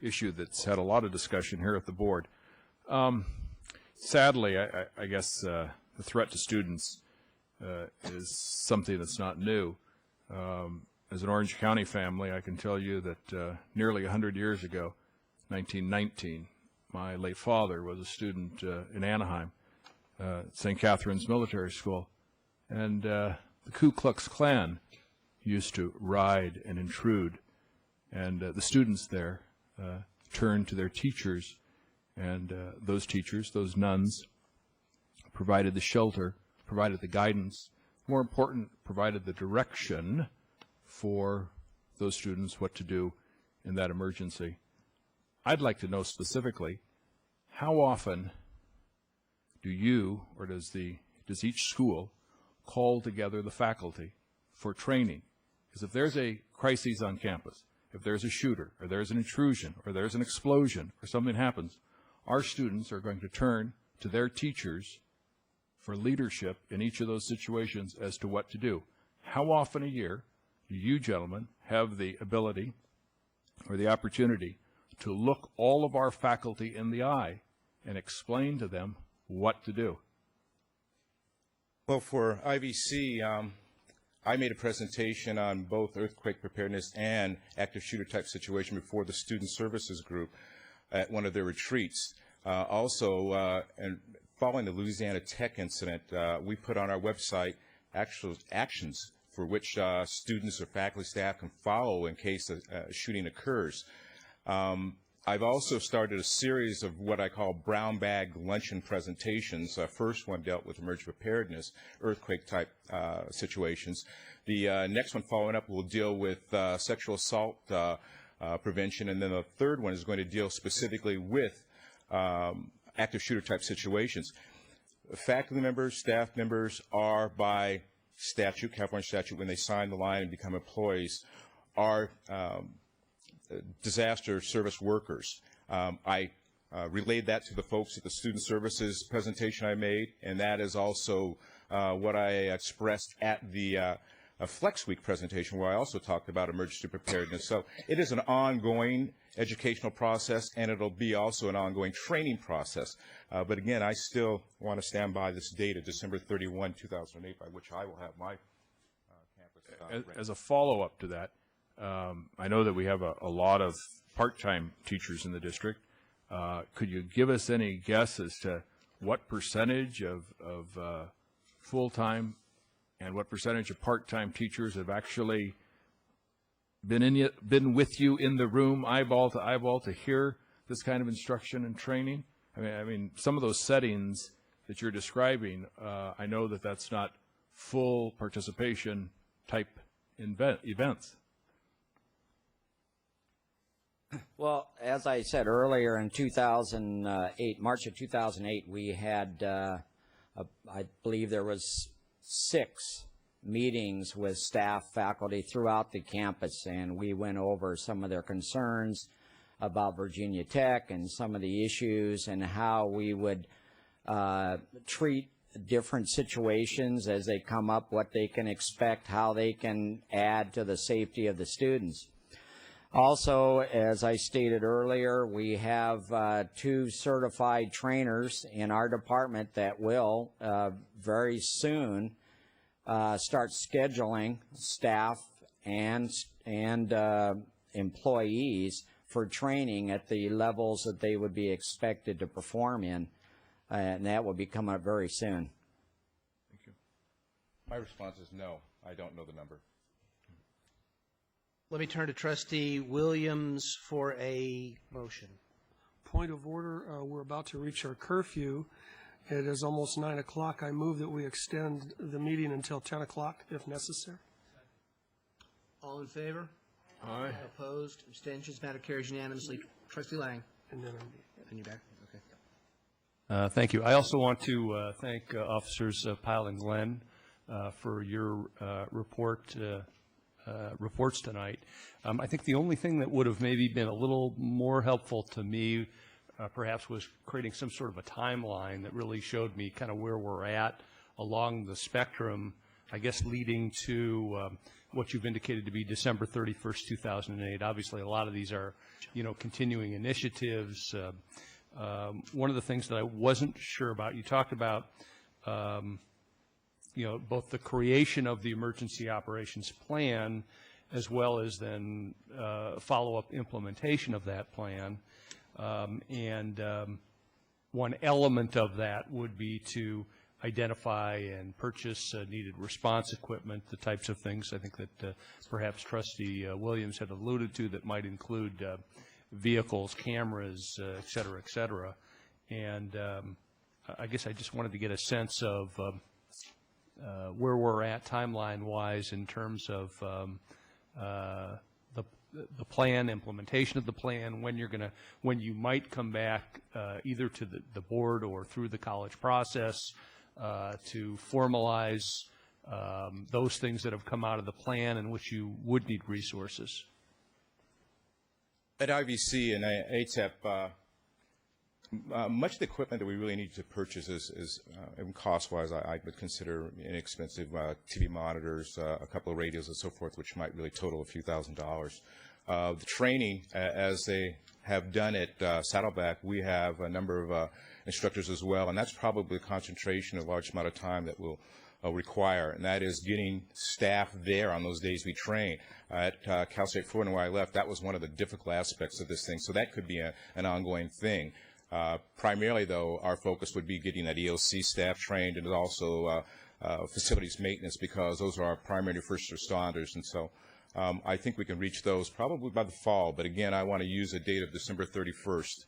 issue that's had a lot of discussion here at the board. Sadly, I guess the threat to students is something that's not new. As an Orange County family, I can tell you that nearly 100 years ago, 1919, my late father was a student in Anaheim, St. Catherine's Military School, and the Ku Klux Klan used to ride and intrude, and the students there turned to their teachers, and those teachers, those nuns, provided the shelter, provided the guidance, more important, provided the direction for those students what to do in that emergency. I'd like to know specifically, how often do you, or does each school call together the faculty for training? Because if there's a crisis on campus, if there's a shooter, or there's an intrusion, or there's an explosion, or something happens, our students are going to turn to their teachers for leadership in each of those situations as to what to do. How often a year do you gentlemen have the ability or the opportunity to look all of our faculty in the eye and explain to them what to do? Well, for IVC, I made a presentation on both earthquake preparedness and active shooter type situation before the Student Services Group at one of their retreats. And following the Louisiana Tech incident, we put on our website actual actions for which students or faculty staff can follow in case a shooting occurs. I've also started a series of what I call brown bag luncheon presentations. First one dealt with emergency preparedness, earthquake type situations. The next one following up will deal with sexual assault prevention, and then the third one is going to deal specifically with active shooter type situations. Faculty members, staff members are by statute, California statute, when they sign the line and become employees, are disaster service workers. I relayed that to the folks at the Student Services presentation I made, and that is also what I expressed at the Flex Week presentation, where I also talked about emergency preparedness. So it is an ongoing educational process, and it'll be also an ongoing training process. But again, I still want to stand by this date of December 31, 2008, by which I will have my campus ready. As a follow-up to that, I know that we have a lot of part-time teachers in the district. Could you give us any guess as to what percentage of full-time and what percentage of part-time teachers have actually been with you in the room, eyeball to eyeball, to hear this kind of instruction and training? I mean, some of those settings that you're describing, I know that that's not full participation type events. Well, as I said earlier, in 2008, March of 2008, we had, I believe there was 6 meetings with staff, faculty throughout the campus, and we went over some of their concerns about Virginia Tech and some of the issues and how we would treat different situations as they come up, what they can expect, how they can add to the safety of the students. Also, as I stated earlier, we have 2 certified trainers in our department that will very soon start scheduling staff and employees for training at the levels that they would be expected to perform in, and that will be coming up very soon. Thank you. My response is no. I don't know the number. Let me turn to Trustee Williams for a motion. Point of order, we're about to reach our curfew. It is almost 9 o'clock. I move that we extend the meeting until 10 o'clock if necessary. All in favor? Aye. Opposed? Abstentions? Matter carries unanimously. Trustee Lang. And then And you back? Okay. Thank you. I also want to thank Officers Pyle and Glenn for your reports tonight. I think the only thing that would have maybe been a little more helpful to me perhaps was creating some sort of a timeline that really showed me kind of where we're at along the spectrum, I guess leading to what you've indicated to be December 31st, 2008. Obviously, a lot of these are, continuing initiatives. One of the things that I wasn't sure about, you talked about both the creation of the emergency operations plan as well as then follow-up implementation of that plan. One element of that would be to identify and purchase needed response equipment, the types of things I think that perhaps Trustee Williams had alluded to that might include vehicles, cameras, et cetera, et cetera. And I guess I just wanted to get a sense of where we're at timeline-wise in terms of the plan, implementation of the plan, when you might come back either to the board or through the college process to formalize those things that have come out of the plan in which you would need resources. At IVC and ATEP, much of the equipment that we really need to purchase is cost-wise, I would consider inexpensive. TV monitors, a couple of radios and so forth, which might really total a few $1,000s. The training, as they have done at Saddleback, we have a number of instructors as well, and that's probably a concentration, a large amount of time that we'll require, and that is getting staff there on those days we train. At Cal State Florida, where I left, that was one of the difficult aspects of this thing, so that could be an ongoing thing. Primarily, though, our focus would be getting that EOC staff trained and also facilities maintenance, because those are our primary first responders. And so I think we can reach those probably by the fall. But again, I want to use a date of December 31st.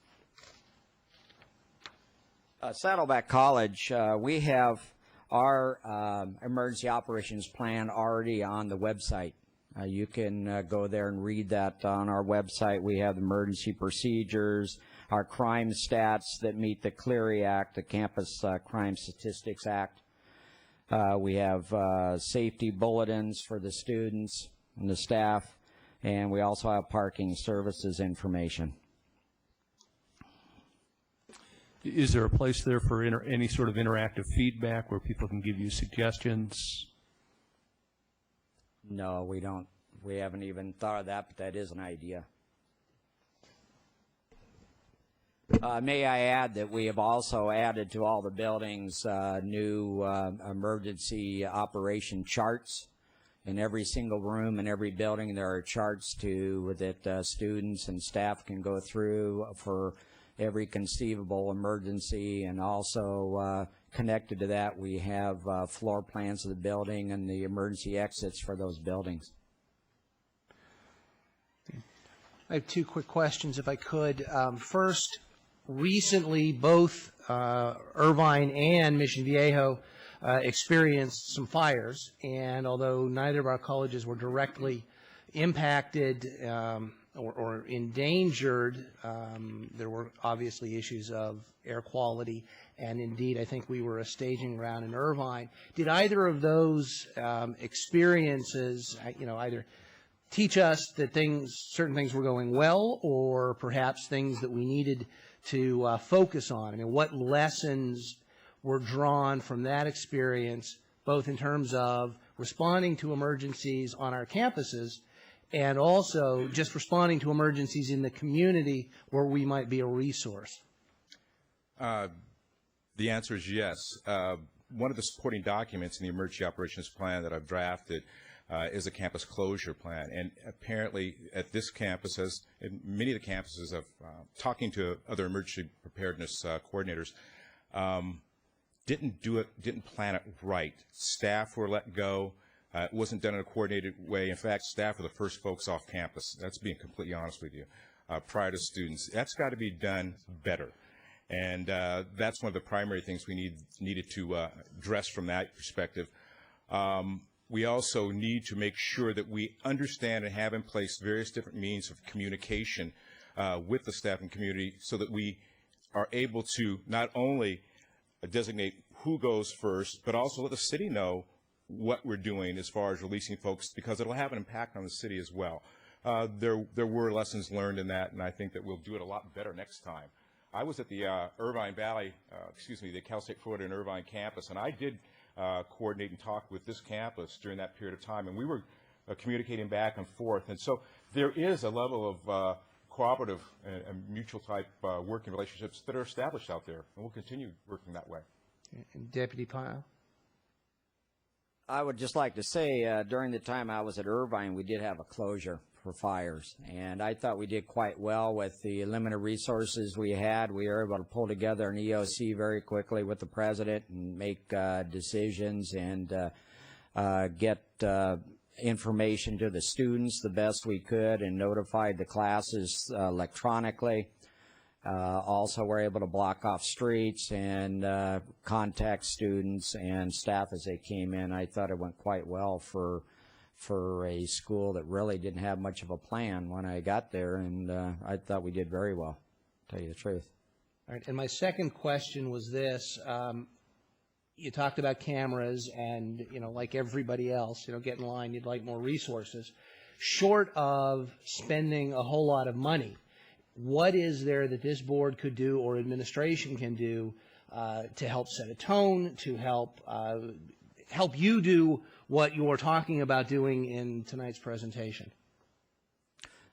Saddleback College, we have our emergency operations plan already on the website. You can go there and read that on our website. We have emergency procedures, our crime stats that meet the Clery Act, the Campus Crime Statistics Act. We have safety bulletins for the students and the staff, and we also have parking services information. Is there a place there for any sort of interactive feedback where people can give you suggestions? No, we don't. We haven't even thought of that, but that is an idea. May I add that we have also added to all the buildings new emergency operation charts. In every single room in every building, there are charts that students and staff can go through for every conceivable emergency, and also connected to that, we have floor plans of the building and the emergency exits for those buildings. I have two quick questions, if I could. First, recently, both Irvine and Mission Viejo experienced some fires, and although neither of our colleges were directly impacted or endangered, there were obviously issues of air quality, and indeed I think we were a staging ground in Irvine. Did either of those experiences, either teach us that certain things were going well, or perhaps things that we needed to focus on? I mean, what lessons were drawn from that experience, both in terms of responding to emergencies on our campuses and also just responding to emergencies in the community where we might be a resource? The answer is yes. One of the supporting documents in the emergency operations plan that I've drafted is a campus closure plan. And apparently at this campus, as in many of the campuses of talking to other emergency preparedness coordinators, didn't plan it right. Staff were let go. It wasn't done in a coordinated way. In fact, staff were the first folks off campus. That's being completely honest with you, prior to students. That's got to be done better. And that's one of the primary things we needed to address from that perspective. We also need to make sure that we understand and have in place various different means of communication with the staff and community, so that we are able to not only designate who goes first, but also let the city know what we're doing as far as releasing folks, because it'll have an impact on the city as well. There were lessons learned in that, and I think that we'll do it a lot better next time. I was at the Irvine Valley, the Cal State Florida and Irvine campus, and I did coordinate and talk with this campus during that period of time, and we were communicating back and forth. And so there is a level of cooperative and mutual type working relationships that are established out there, and we'll continue working that way. And Deputy Pyle? I would just like to say, during the time I was at Irvine, we did have a closure for fires, and I thought we did quite well with the limited resources we had. We were able to pull together an EOC very quickly with the president and make decisions and get information to the students the best we could, and notified the classes electronically. Also, we're able to block off streets and contact students and staff as they came in. I thought it went quite well for a school that really didn't have much of a plan when I got there, and I thought we did very well, to tell you the truth. All right, and my second question was this. You talked about cameras and, like everybody else, get in line, you'd like more resources. Short of spending a whole lot of money, what is there that this board could do or administration can do to help set a tone, to help you do what you're talking about doing in tonight's presentation?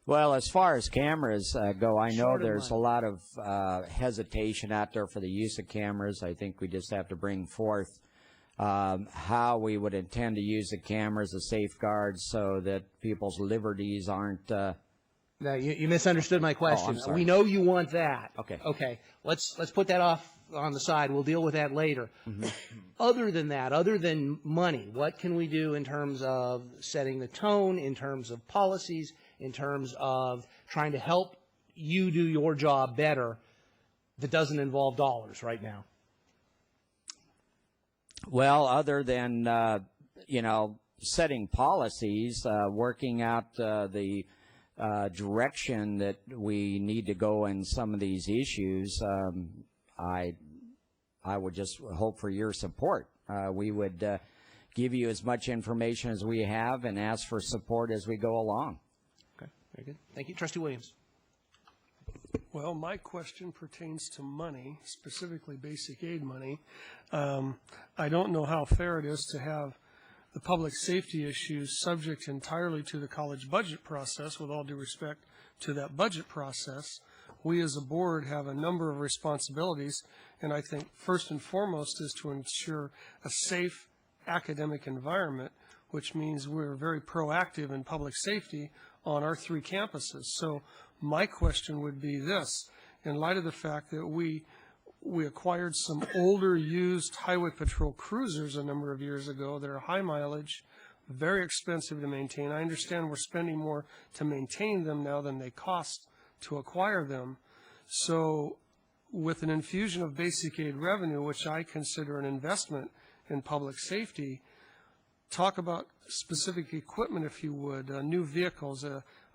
Well, as far as cameras go, I know Short of there's a money. lot of hesitation out there for the use of cameras. I think we just have to bring forth how we would intend to use the cameras as safeguards so that people's liberties aren't No, you misunderstood my question. I'm sorry. We know you want that. Okay. Okay. Let's put that off on the side. We'll deal with that later. Mm-hmm. Other than that, other than money, what can we do in terms of setting the tone, in terms of policies, in terms of trying to help you do your job better that doesn't involve dollars right now? Well, other than, setting policies, working out the direction that we need to go in some of these issues, I would just hope for your support. We would give you as much information as we have and ask for support as we go along. Okay, very good. Thank you. Trustee Williams. Well, my question pertains to money, specifically basic aid money. I don't know how fair it is to have the public safety issues subject entirely to the college budget process, with all due respect to that budget process. We as a board have a number of responsibilities, and I think first and foremost is to ensure a safe academic environment, which means we're very proactive in public safety on our 3 campuses. So my question would be this: in light of the fact that we acquired some older used highway patrol cruisers a number of years ago that are high mileage, very expensive to maintain. I understand we're spending more to maintain them now than they cost to acquire them. So with an infusion of basic aid revenue, which I consider an investment in public safety, talk about specific equipment, if you would, new vehicles.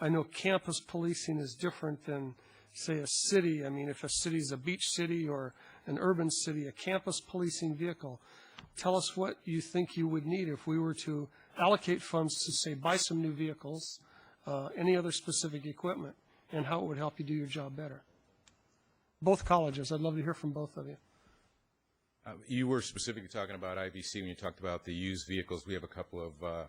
I know campus policing is different than, say, a city. I mean, if a city is a beach city or an urban city, a campus policing vehicle. Tell us what you think you would need if we were to allocate funds to, say, buy some new vehicles, any other specific equipment, and how it would help you do your job better. Both colleges. I'd love to hear from both of you. You were specifically talking about IVC when you talked about the used vehicles. We have a couple of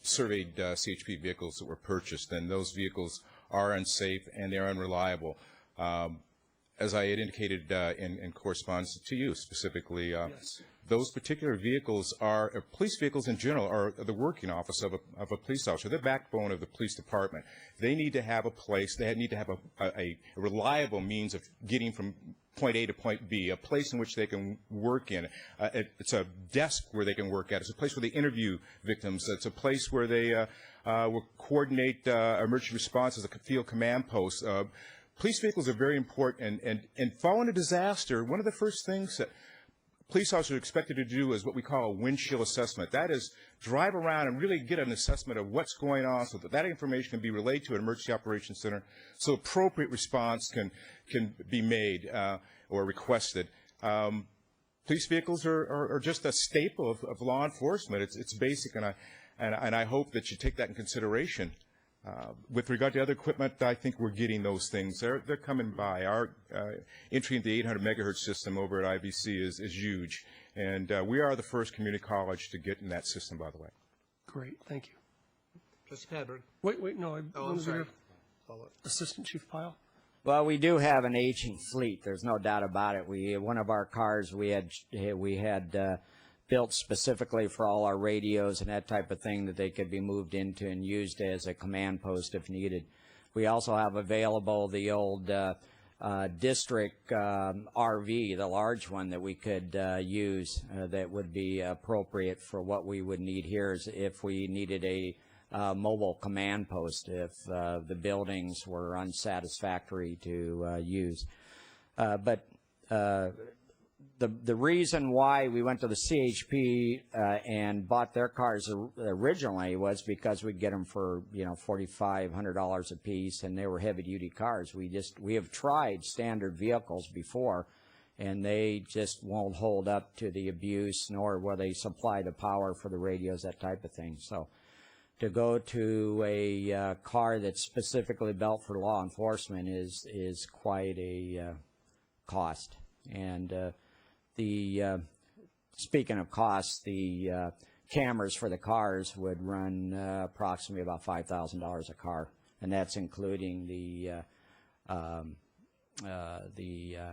surveyed CHP vehicles that were purchased, and those vehicles are unsafe and they're unreliable. As I had indicated in correspondence to you specifically, Yes. those particular vehicles are, police vehicles in general are the working office of a police officer. They're the backbone of the police department. They need to have a place, they need to have a reliable means of getting from point A to point B, a place in which they can work in. It's a desk where they can work at. It's a place where they interview victims. It's a place where they will coordinate emergency response as a field command post. Police vehicles are very important, and following a disaster, one of the first things that police officers are expected to do is what we call a windshield assessment. That is, drive around and really get an assessment of what's going on so that that information can be relayed to an emergency operations center so appropriate response can be made or requested. Police vehicles are just a staple of law enforcement. It's basic, and I hope that you take that in consideration. With regard to other equipment, I think we're getting those things. They're coming by. Our entry into the 800 megahertz system over at IVC is huge, and we are the first community college to get in that system, by the way. Great, thank you. Trustee Padberg. Wait, no. I'm sorry. Assistant Chief Pyle. Well, we do have an aging fleet. There's no doubt about it. One of our cars we had built specifically for all our radios and that type of thing that they could be moved into and used as a command post if needed. We also have available the old district RV, the large one that we could use that would be appropriate for what we would need here if we needed a mobile command post if the buildings were unsatisfactory to use. But the reason why we went to the CHP and bought their cars originally was because we'd get them for $4,500 a piece, and they were heavy-duty cars. We have tried standard vehicles before, and they just won't hold up to the abuse, nor will they supply the power for the radios, that type of thing. So to go to a car that's specifically built for law enforcement is quite a cost. And speaking of costs, the cameras for the cars would run approximately about $5,000 a car, and that's including the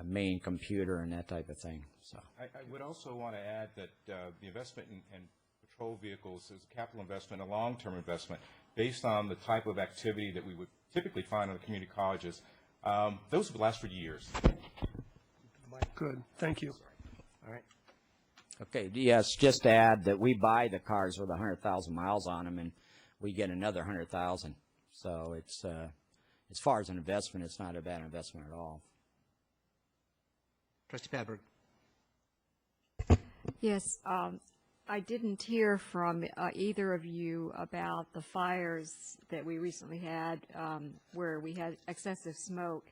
main computer and that type of thing. So I would also want to add that the investment in patrol vehicles is a capital investment, a long-term investment, based on the type of activity that we would typically find on the community colleges. Those would last for years. Good, thank you. All right. Okay, yes, just to add that we buy the cars with 100,000 miles on them, and we get another 100,000. So it's, as far as an investment, it's not a bad investment at all. Trustee Padberg. Yes, I didn't hear from either of you about the fires that we recently had where we had excessive smoke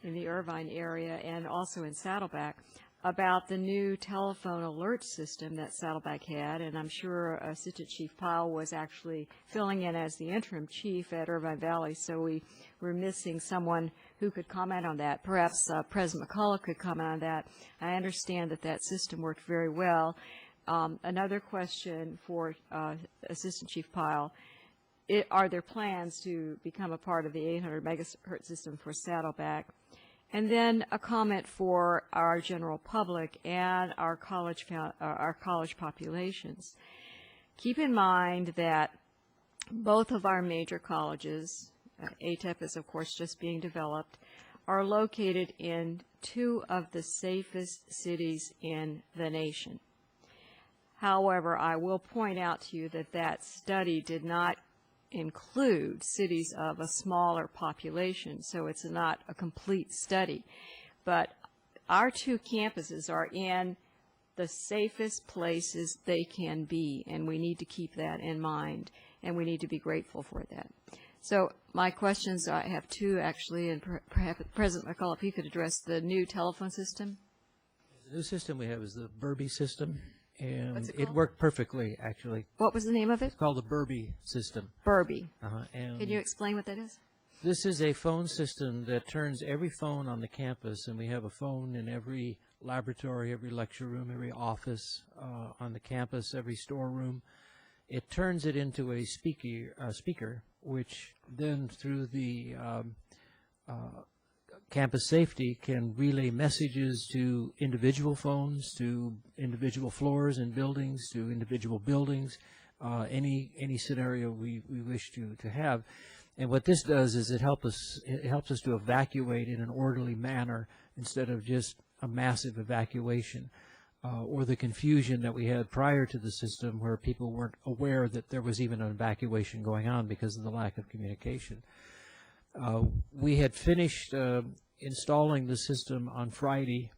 in the Irvine area and also in Saddleback, about the new telephone alert system that Saddleback had, and I'm sure Assistant Chief Powell was actually filling in as the interim chief at Irvine Valley, so we were missing someone who could comment on that. Perhaps President McCullough could comment on that. I understand that that system worked very well. Another question for Assistant Chief Powell. Are there plans to become a part of the 800 megahertz system for Saddleback? And then a comment for our general public and our college populations. Keep in mind that both of our major colleges, ATEP is of course just being developed, are located in two of the safest cities in the nation. However, I will point out to you that that study did not include cities of a smaller population, so it's not a complete study. But our two campuses are in the safest places they can be, and we need to keep that in mind, and we need to be grateful for that. So my questions, I have two actually, and perhaps President McCullough, if you could address the new telephone system. The new system we have is the Burby system. And What's it it called? worked perfectly, actually. What was the name of it? It's called the Burby system. Burby. And Can you explain what that is? this is a phone system that turns every phone on the campus, and we have a phone in every laboratory, every lecture room, every office on the campus, every storeroom. It turns it into a speaker, which then through the campus safety can relay messages to individual phones, to individual floors and buildings, to individual buildings, any scenario we wish to have. And what this does is it helps us to evacuate in an orderly manner instead of just a massive evacuation or the confusion that we had prior to the system where people weren't aware that there was even an evacuation going on because of the lack of communication. We had finished installing the system on Friday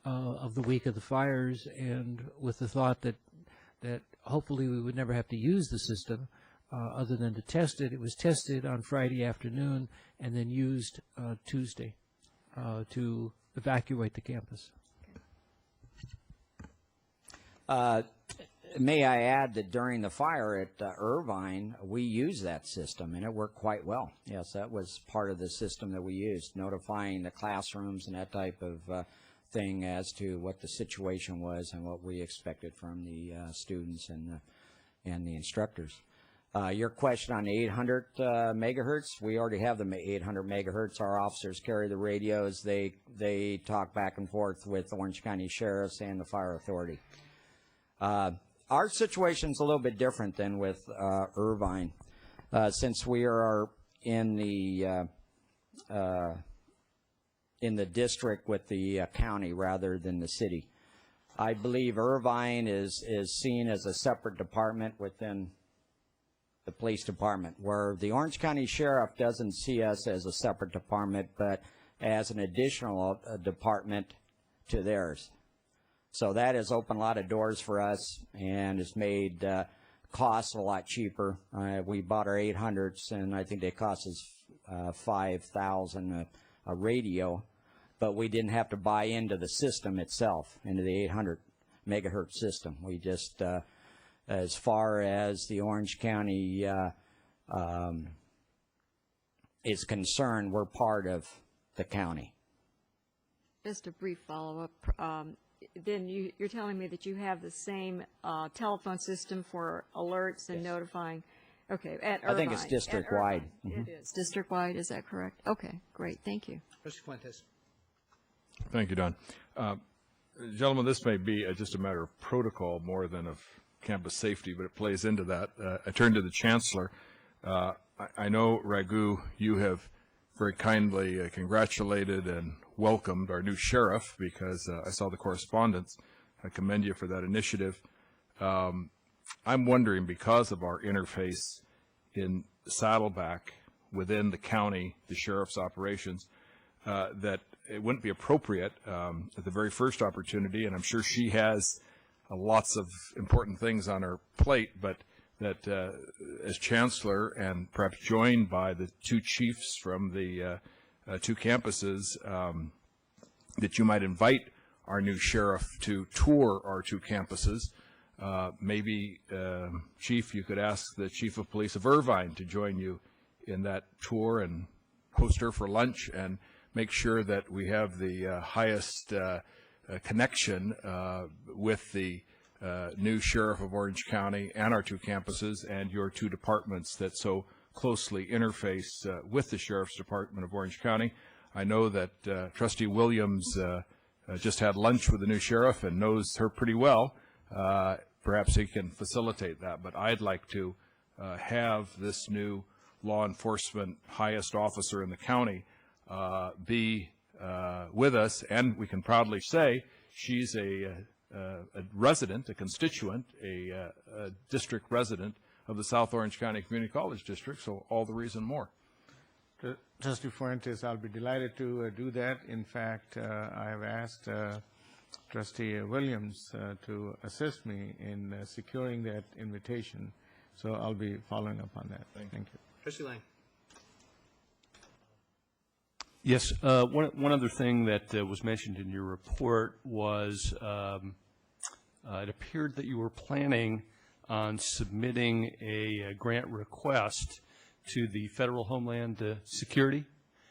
of the week of the fires, and with the thought that hopefully we would never have to use the system other than to test it. It was tested on Friday afternoon and then used Tuesday to evacuate the campus. May I add that during the fire at Irvine, we used that system, and it worked quite well. Yes, that was part of the system that we used, notifying the classrooms and that type of thing as to what the situation was and what we expected from the students and the instructors. Your question on 800 megahertz, we already have the 800 megahertz. Our officers carry the radios. They talk back and forth with Orange County Sheriffs and the Fire Authority. Our situation's a little bit different than with Irvine, since we are in the district with the county rather than the city. I believe Irvine is seen as a separate department within the police department, where the Orange County Sheriff doesn't see us as a separate department, but as an additional department to theirs. So that has opened a lot of doors for us and has made costs a lot cheaper. We bought our 800s, and I think they cost us $5,000 a radio, but we didn't have to buy into the system itself, into the 800 megahertz system. We just, as far as the Orange County is concerned, we're part of the county. Just a brief follow-up. Then you're telling me that you have the same telephone system for alerts and notifying. Okay, at Irvine. I think it's district-wide. It is district-wide. Is that correct? Okay, great. Thank you. Trustee Fuentes. Thank you, Don. Gentlemen, this may be just a matter of protocol more than of campus safety, but it plays into that. I turn to the Chancellor. I know, Raghu, you have very kindly congratulated and welcomed our new sheriff, because I saw the correspondence. I commend you for that initiative. I'm wondering, because of our interface in Saddleback within the county, the sheriff's operations, that it wouldn't be appropriate at the very first opportunity, and I'm sure she has lots of important things on her plate, but that as Chancellor and perhaps joined by the two chiefs from the two campuses, that you might invite our new sheriff to tour our two campuses. Maybe, Chief, you could ask the Chief of Police of Irvine to join you in that tour and host her for lunch and make sure that we have the highest connection with the new Sheriff of Orange County and our two campuses and your two departments that so closely interface with the Sheriff's Department of Orange County. I know that Trustee Williams just had lunch with the new sheriff and knows her pretty well. Perhaps he can facilitate that, but I'd like to have this new law enforcement highest officer in the county be with us, and we can proudly say she's a resident, a constituent, a district resident of the South Orange County Community College District, so all the reason more. Trustee Fuentes, I'll be delighted to do that. In fact, I have asked Trustee Williams to assist me in securing that invitation, so I'll be following up on that. Thank you. Trustee Lang. Yes, one other thing that was mentioned in your report was it appeared that you were planning on submitting a grant request to the Federal Homeland Security.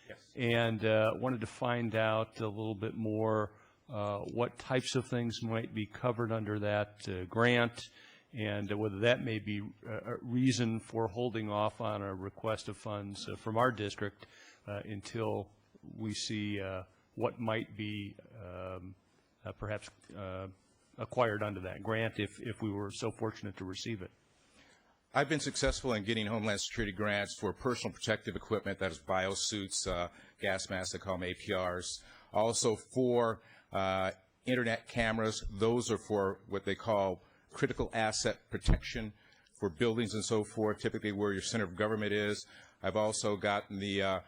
Yes. And wanted to find out a little bit more what types of things might be covered under that grant, and whether that may be a reason for holding off on a request of funds from our district until we see what might be perhaps acquired under that grant if we were so fortunate to receive it. I've been successful in getting Homeland Security grants for personal protective equipment, that is biosuits, gas masks, they call them APRs. Also for internet cameras, those are for what they call critical asset protection for buildings and so forth, typically where your center of government is. I've also gotten the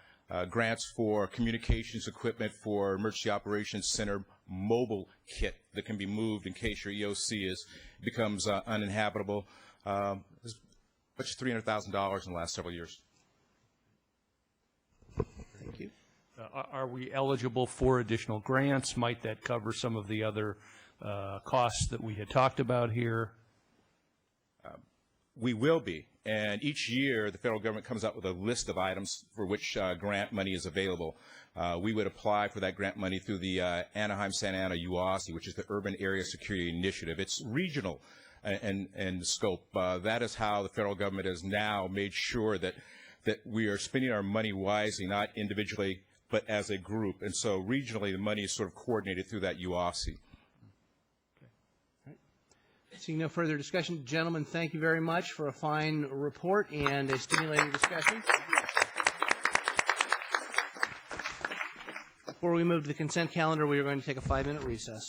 grants for communications equipment for Emergency Operations Center mobile kit that can be moved in case your EOC becomes uninhabitable. It's much $300,000 in the last several years. Thank you. Are we eligible for additional grants? Might that cover some of the other costs that we had talked about here? We will be. And each year, the federal government comes out with a list of items for which grant money is available. We would apply for that grant money through the Anaheim-Santa Ana UASI, which is the Urban Area Security Initiative. It's regional in scope. That is how the federal government has now made sure that we are spending our money wisely, not individually, but as a group. And so regionally, the money is sort of coordinated through that UASI. Seeing no further discussion, gentlemen, thank you very much for a fine report and a stimulating discussion. Before we move to the consent calendar, we are going to take a 5-minute recess.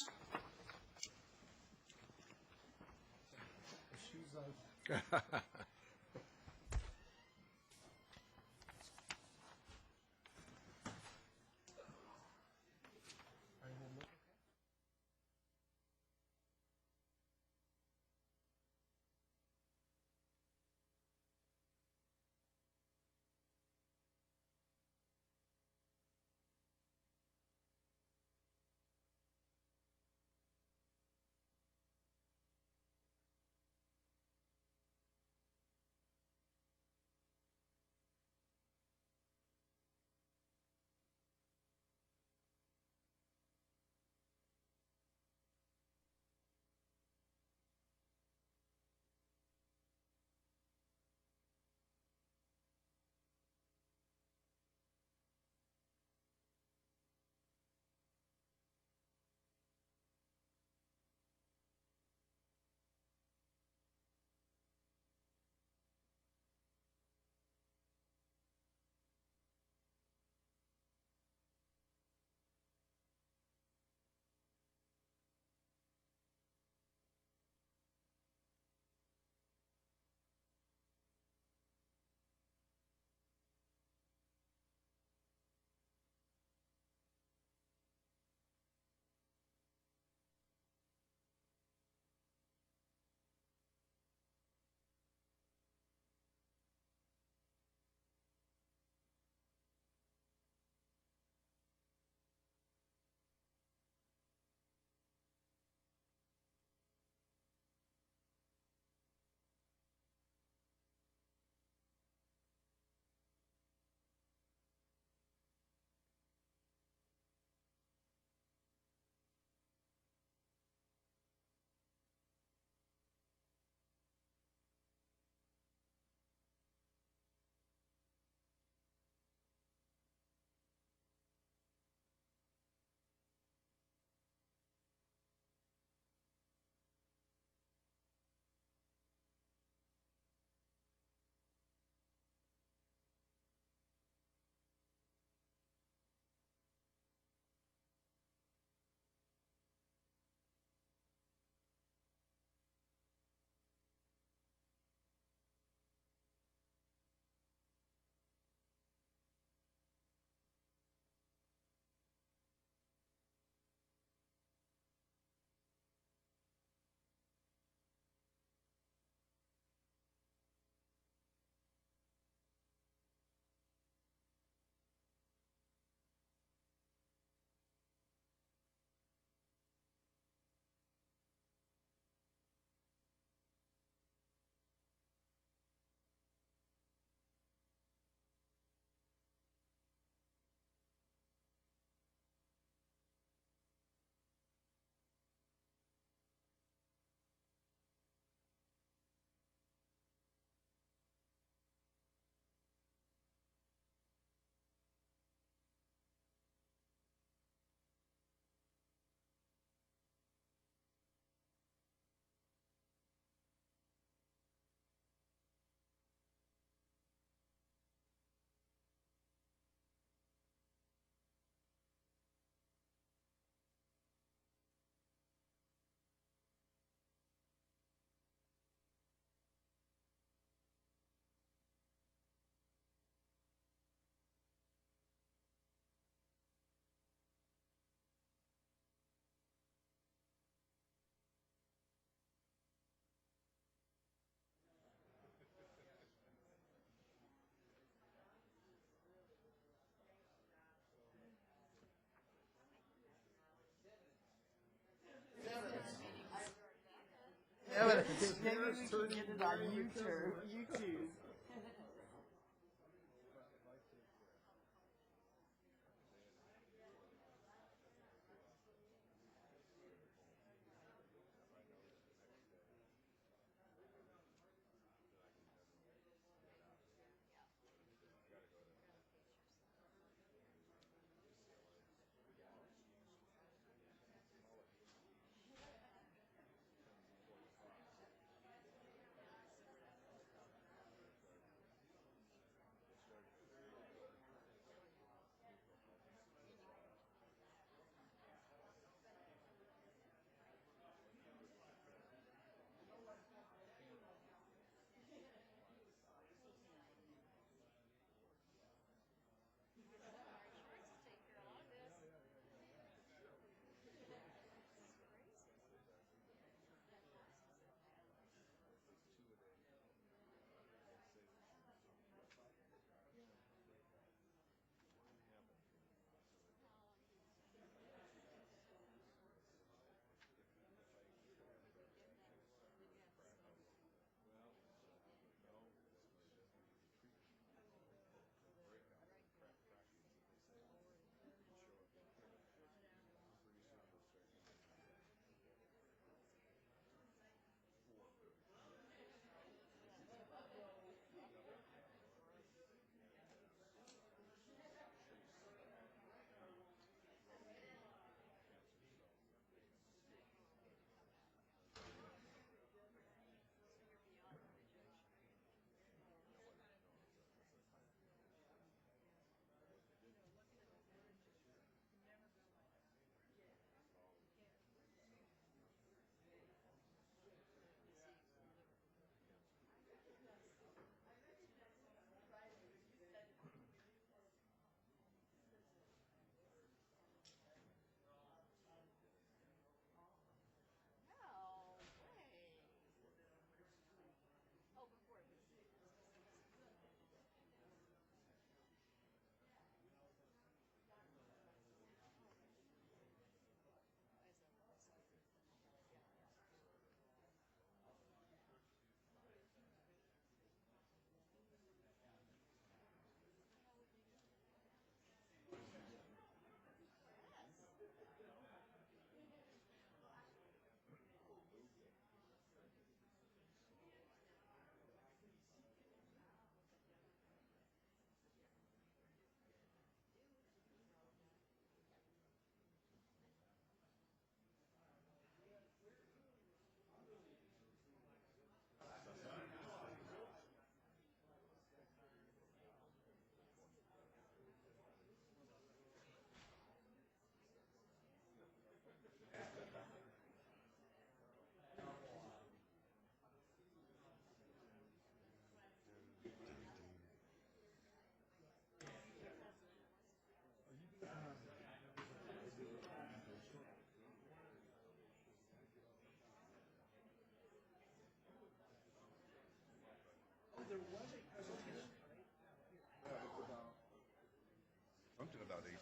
Maybe we can get it on YouTube.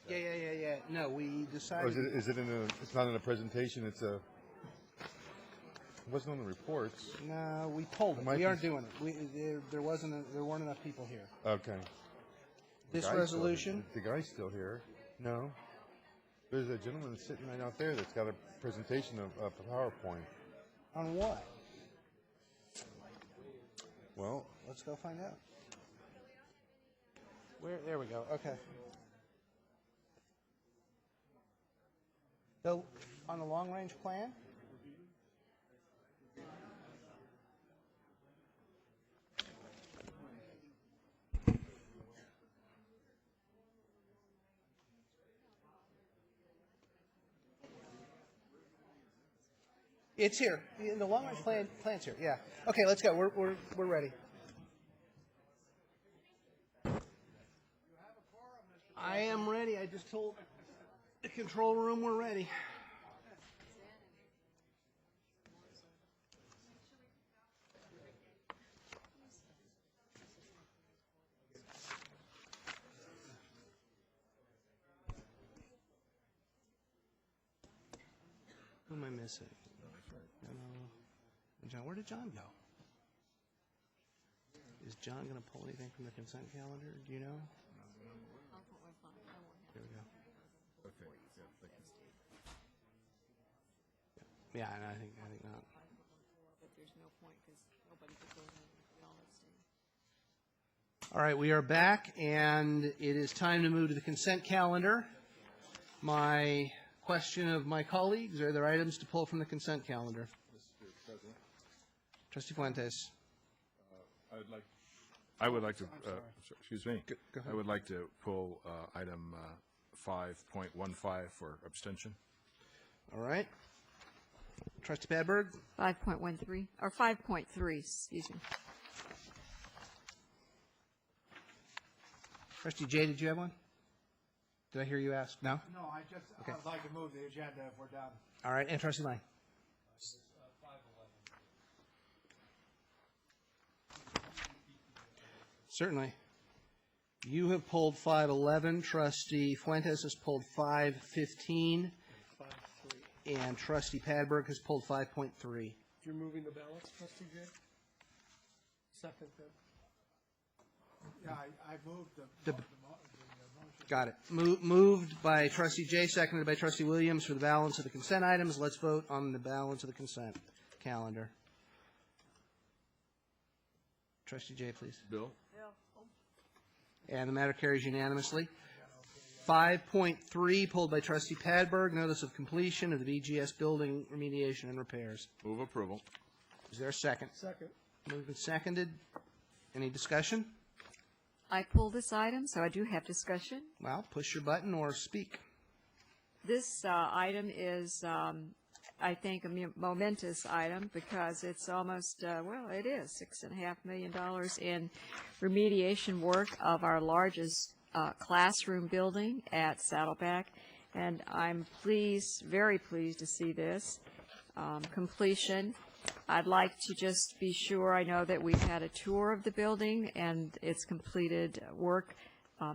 Yeah. No, we Or decided. is it in a, it's not in a presentation, it wasn't on the reports. No, we told them. Might We be- aren't doing it. There weren't enough people here. Okay. This The guy's still- resolution, The guy's still here. No. There's a gentleman sitting right out there that's got a presentation of a PowerPoint. on what? Well, Let's go find out. There we go. Okay. So, on the long-range plan? It's here. The long-range plan's here. Yeah. Okay, let's go. We're ready. I am ready. I just told the control room we're ready. Who am I missing? John. Where did John go? Is John going to pull anything from the consent calendar? Do you know? Here we go. Yeah, and I think not. But there's no point because nobody could go ahead and we all abstain. All right, we are back, and it is time to move to the consent calendar. My question of my colleagues, are there items to pull from the consent calendar? Mr. President, Trustee Fuentes. I would like to, excuse me. Go ahead. I would like to pull item 5.15 for abstention. All right. Trustee Padberg. 5.13, or 5.3, excuse me. Trustee Jay, did you have one? Did I hear you ask? No? No, I would like to move the agenda if we're done. All right, and Trustee Lang. Certainly. You have pulled 511. Trustee Fuentes has pulled 515. And Trustee Padberg has pulled 5.3. You're moving the balance, Trustee Jay? Second, then. Yeah, I moved the motion. Got it. Moved by Trustee Jay, seconded by Trustee Williams for the balance of the consent items. Let's vote on the balance of the consent calendar. Trustee Jay, please. Bill? And the matter carries unanimously. 5.3 pulled by Trustee Padberg, notice of completion of the VGS building remediation and repairs. Move approval. Is there a second? Second. Moved and seconded. Any discussion? I pulled this item, so I do have discussion. Well, push your button or speak. This item is, I think, a momentous item because it's almost, well, it is $6.5 million in remediation work of our largest classroom building at Saddleback. And I'm pleased, very pleased to see this completion. I'd like to just be sure, I know that we've had a tour of the building and it's completed work,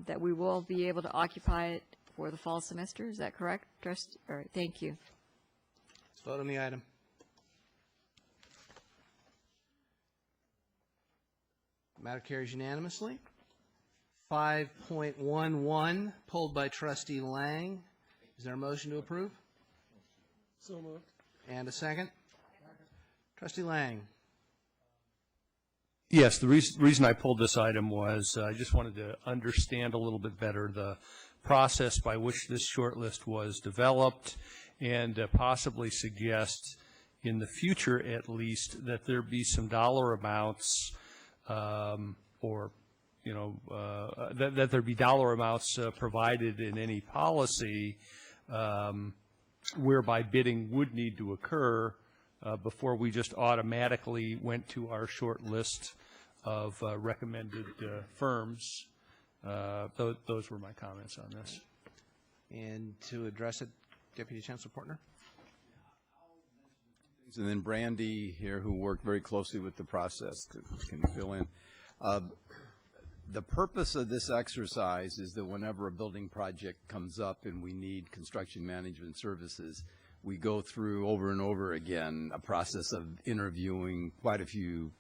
that we will be able to occupy it for the fall semester. Is that correct, Trustee? All right, thank you. Let's vote on the item. Matter carries unanimously. 5.11 pulled by Trustee Lang. Is there a motion to approve? So moved. And a second? Trustee Lang. Yes, the reason I pulled this item was I just wanted to understand a little bit better the process by which this shortlist was developed and possibly suggest in the future at least that there be some dollar amounts or you know, that there be dollar amounts provided in any policy whereby bidding would need to occur before we just automatically went to our short list of recommended firms. Those were my comments on this. And to address it, Deputy Chancellor Portner. And then Brandy here, who worked very closely with the process, can fill in. The purpose of this exercise is that whenever a building project comes up and we need construction management services, we go through over and over again a process of interviewing quite a few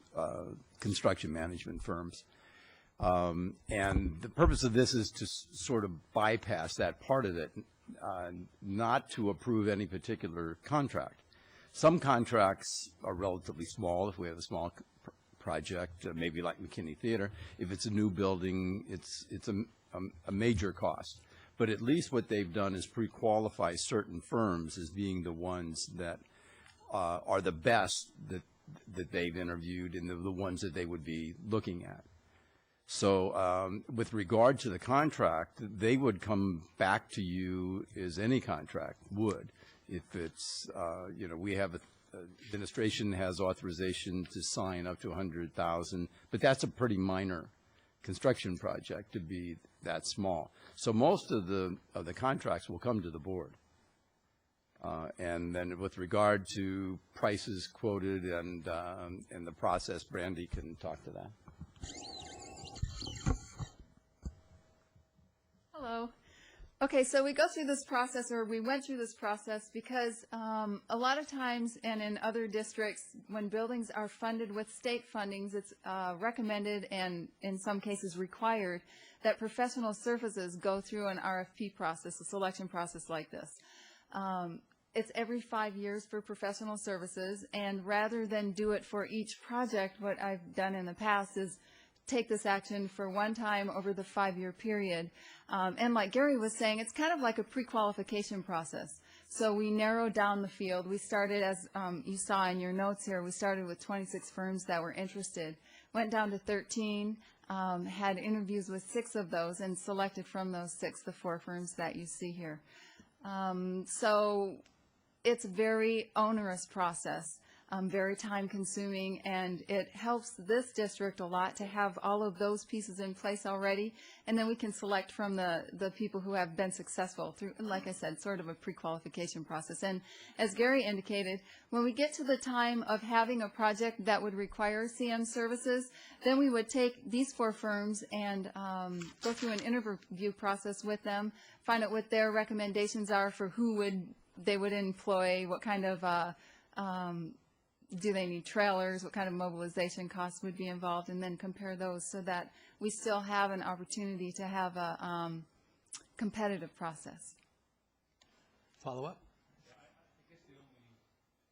construction management firms. And the purpose of this is to sort of bypass that part of it, not to approve any particular contract. Some contracts are relatively small. If we have a small project, maybe like McKinney Theater, if it's a new building, it's a major cost. But at least what they've done is pre-qualify certain firms as being the ones that are the best that they've interviewed and the ones that they would be looking at. So with regard to the contract, they would come back to you as any contract would. If it's, you know, we have administration has authorization to sign up to $100,000, but that's a pretty minor construction project to be that small. So most of the contracts will come to the board. And then with regard to prices quoted and the process, Brandy can talk to that. Hello. Okay, so we go through this process, or we went through this process because a lot of times, and in other districts, when buildings are funded with state fundings, it's recommended and in some cases required that professional services go through an RFP process, a selection process like this. It's every 5 years for professional services, and rather than do it for each project, what I've done in the past is take this action for one time over the 5-year period. And like Gary was saying, it's kind of like a pre-qualification process. So we narrowed down the field. We started, as you saw in your notes here, we started with 26 firms that were interested, went down to 13, had interviews with 6 of those, and selected from those 6 the 4 firms that you see here. So it's a very onerous process. Very time-consuming, and it helps this district a lot to have all of those pieces in place already, and then we can select from the people who have been successful through, like I said, sort of a pre-qualification process. And as Gary indicated, when we get to the time of having a project that would require CM services, then we would take these 4 firms and go through an interview process with them, find out what their recommendations are for who they would employ, what kind of do they need trailers, what kind of mobilization costs would be involved, and then compare those so that we still have an opportunity to have a competitive process. Follow-up?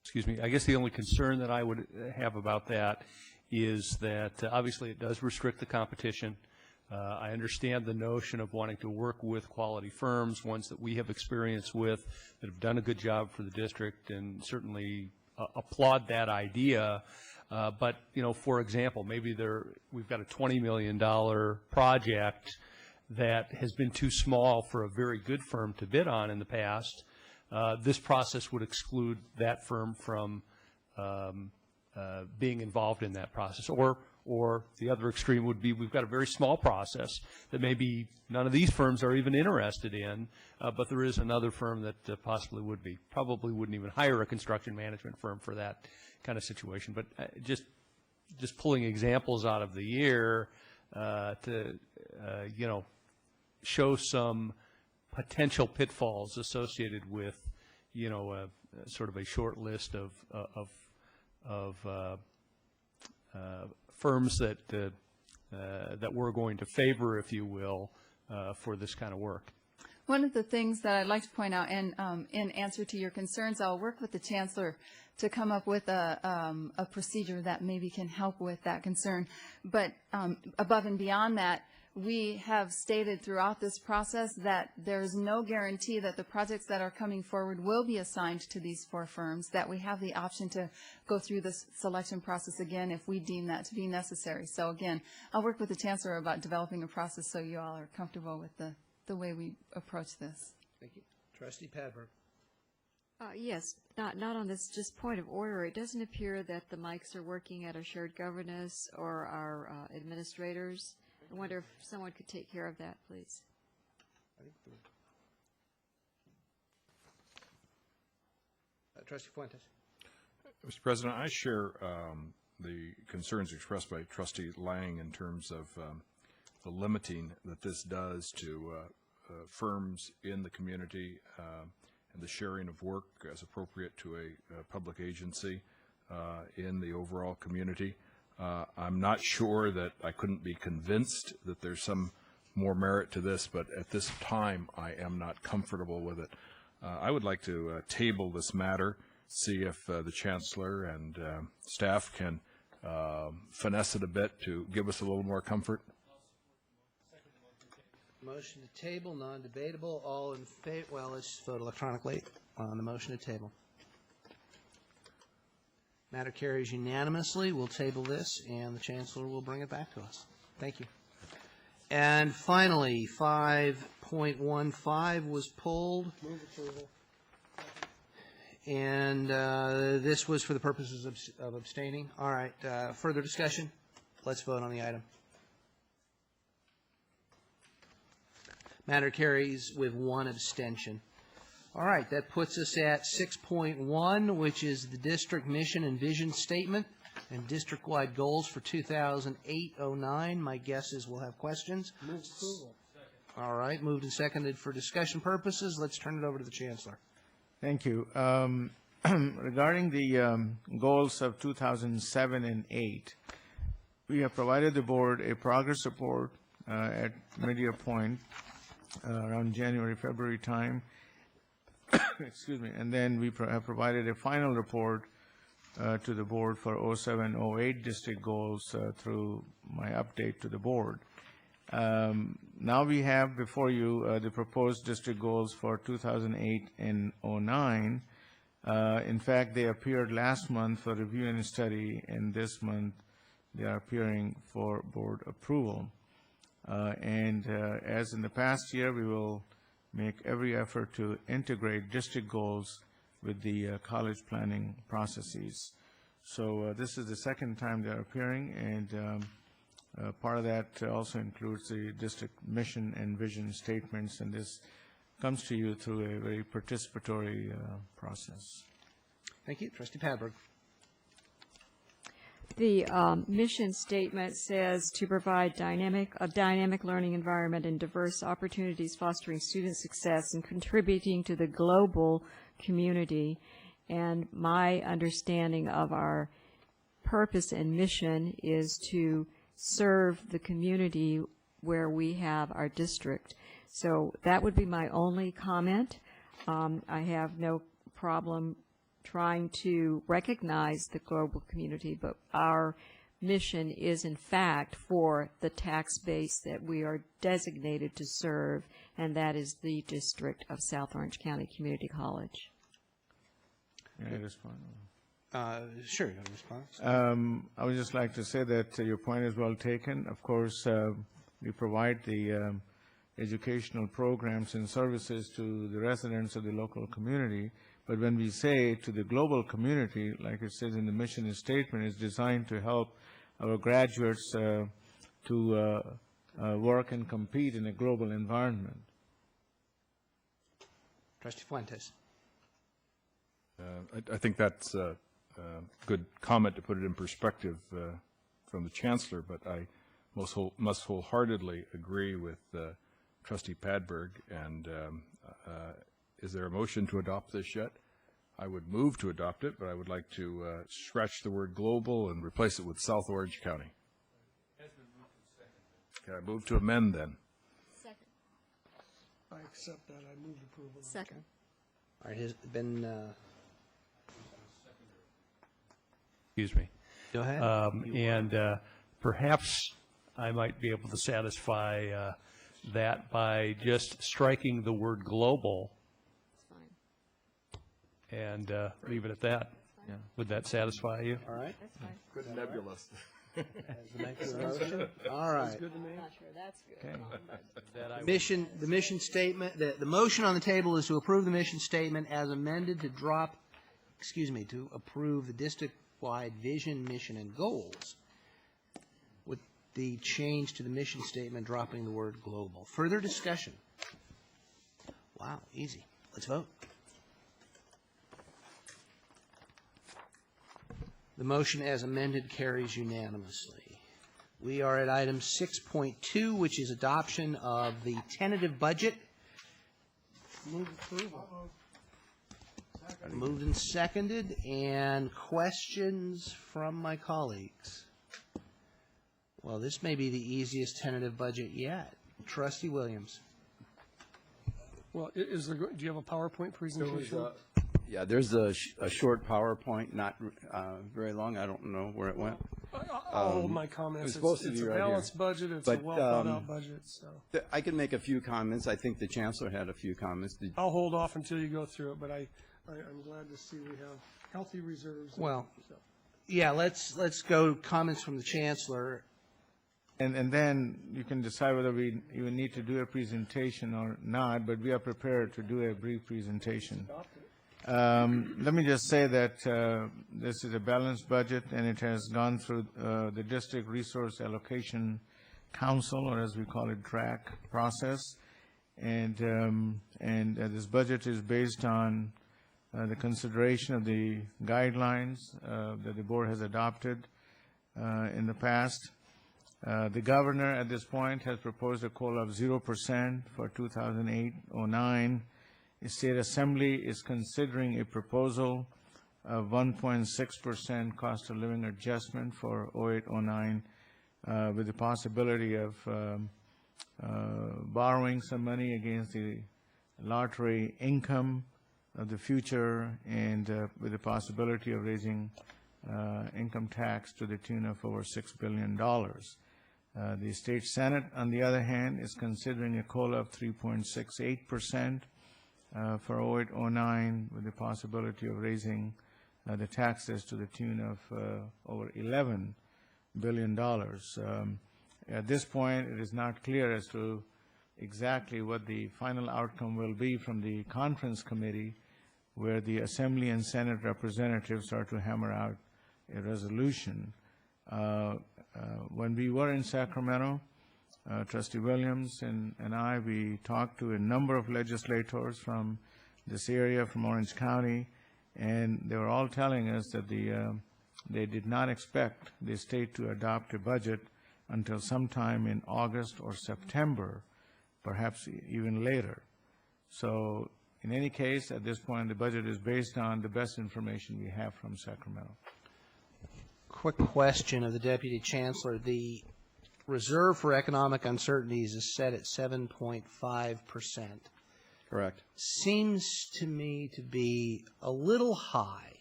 Excuse me. I guess the only concern that I would have about that is that obviously it does restrict the competition. I understand the notion of wanting to work with quality firms, ones that we have experience with, that have done a good job for the district, and certainly applaud that idea. But, you know, for example, maybe we've got a $20 million project that has been too small for a very good firm to bid on in the past. This process would exclude that firm from being involved in that process. Or the other extreme would be we've got a very small process that maybe none of these firms are even interested in, but there is another firm that possibly would be. Probably wouldn't even hire a construction management firm for that kind of situation. But just pulling examples out of the year to, you know, show some potential pitfalls associated with, you know, sort of a short list of firms that we're going to favor, if you will, for this kind of work. One of the things that I'd like to point out, and in answer to your concerns, I'll work with the Chancellor to come up with a procedure that maybe can help with that concern. But above and beyond that, we have stated throughout this process that there's no guarantee that the projects that are coming forward will be assigned to these 4 firms, that we have the option to go through this selection process again if we deem that to be necessary. So again, I'll work with the Chancellor about developing a process so you all are comfortable with the way we approach this. Thank you. Trustee Padberg. Yes, not on this, just point of order. It doesn't appear that the mics are working at our shared governance or our administrators. I wonder if someone could take care of that, please. Trustee Fuentes. Mr. President, I share the concerns expressed by Trustee Lang in terms of the limiting that this does to firms in the community and the sharing of work as appropriate to a public agency in the overall community. I'm not sure that I couldn't be convinced that there's some more merit to this, but at this time I am not comfortable with it. I would like to table this matter, see if the Chancellor and staff can finesse it a bit to give us a little more comfort. Motion to table, non-debatable. All in favor? Well, let's vote electronically on the motion to table. Matter carries unanimously. We'll table this, and the Chancellor will bring it back to us. Thank you. And finally, 5.15 was pulled. Move approval. And this was for the purposes of abstaining. All right. Further discussion? Let's vote on the item. Matter carries with 1 abstention. All right, that puts us at 6.1, which is the district mission and vision statement and district-wide goals for 2008-09. My guess is we'll have questions. Move approval. All right, moved and seconded for discussion purposes. Let's turn it over to the Chancellor. Thank you. Regarding the goals of 2007 and 8, we have provided the board a progress report at mid-year point around January, February time. Excuse me. And then we have provided a final report to the board for 07, 08 district goals through my update to the board. Now we have before you the proposed district goals for 2008 and 09. In fact, they appeared last month for review and study, and this month they are appearing for board approval. As in the past year, we will make every effort to integrate district goals with the college planning processes. So this is the second time they are appearing, and part of that also includes the district mission and vision statements, and this comes to you through a very participatory process. Thank you. Trustee Padberg. The mission statement says to provide a dynamic learning environment and diverse opportunities, fostering student success and contributing to the global community. And my understanding of our purpose and mission is to serve the community where we have our district. So that would be my only comment. I have no problem trying to recognize the global community, but our mission is in fact for the tax base that we are designated to serve, and that is the district of South Orange County Community College. May I respond? Sure, you have a response. I would just like to say that your point is well taken. Of course, we provide the educational programs and services to the residents of the local community, but when we say to the global community, like it says in the mission statement, it's designed to help our graduates to work and compete in a global environment. Trustee Fuentes. I think that's a good comment to put it in perspective from the Chancellor, but I must wholeheartedly agree with Trustee Padberg. And is there a motion to adopt this yet? I would move to adopt it, but I would like to scratch the word global and replace it with South Orange County. Okay, I move to amend then. Second. I accept that. I move approval. Second. All right, has been. Excuse me. Go ahead. And perhaps I might be able to satisfy that by just striking the word global and leave it at that. Yeah. Would that satisfy you? All right. That's fine. Good nebulous. All right. I'm not sure that's good. Okay. The mission statement, the motion on the table is to approve the mission statement as amended to to approve the district-wide vision, mission, and goals with the change to the mission statement dropping the word global. Further discussion? Wow, easy. Let's vote. The motion as amended carries unanimously. We are at item 6.2, which is adoption of the tentative budget. Move approval. Moved and seconded. And questions from my colleagues? Well, this may be the easiest tentative budget yet. Trustee Williams. Well, do you have a PowerPoint presentation? Yeah, there's a short PowerPoint, not very long. I don't know where it went. I'll hold my comments. It's supposed to It's be a right here. balanced budget. It's a But, well-thought-out budget, so. I can make a few comments. I think the Chancellor had a few comments. I'll hold off until you go through it, but I'm glad to see we have healthy reserves. Well, so. yeah, let's go comments from the Chancellor. And then you can decide whether we even need to do a presentation or not, but we are prepared to do a brief presentation. Let me just say that this is a balanced budget, and it has gone through the District Resource Allocation Council, or as we call it, DRAC process. And this budget is based on the consideration of the guidelines that the board has adopted in the past. The governor at this point has proposed a COLA of 0% for 2008-09. The State Assembly is considering a proposal of 1.6% cost of living adjustment for 08-09 with the possibility of borrowing some money against the lottery income of the future, and with the possibility of raising income tax to the tune of over $6 billion. The State Senate, on the other hand, is considering a COLA of 3.68% for 08-09 with the possibility of raising the taxes to the tune of over $11 billion. At this point, it is not clear as to exactly what the final outcome will be from the conference committee, where the Assembly and Senate representatives are to hammer out a resolution. When we were in Sacramento, Trustee Williams and I, we talked to a number of legislators from this area, from Orange County, and they were all telling us that they did not expect the state to adopt a budget until sometime in August or September, perhaps even later. So in any case, at this point, the budget is based on the best information we have from Sacramento. Quick question of the Deputy Chancellor. The reserve for economic uncertainties is set at 7.5%. Correct. Seems to me to be a little high.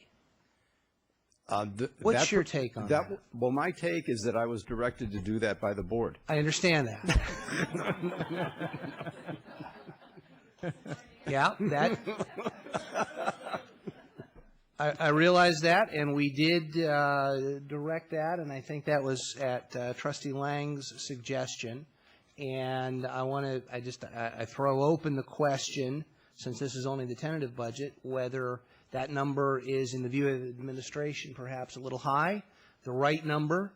What's your take on that? Well, my take is that I was directed to do that by the board. I understand that. Yeah, that. I realize that, and we did direct that, and I think that was at Trustee Lang's suggestion. And I want to, I throw open the question, since this is only the tentative budget, whether that number is, in the view of the administration, perhaps a little high, the right number,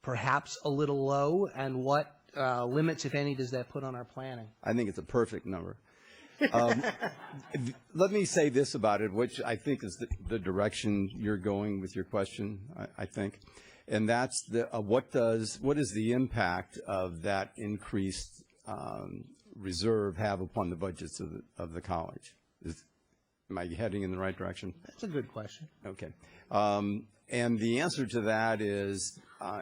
perhaps a little low, and what limits, if any, does that put on our planning? I think it's a perfect number. Let me say this about it, which I think is the direction you're going with your question, I think. And that's what is the impact of that increased reserve have upon the budgets of the college? Am I heading in the right direction? That's a good question. Okay. And the answer to that is,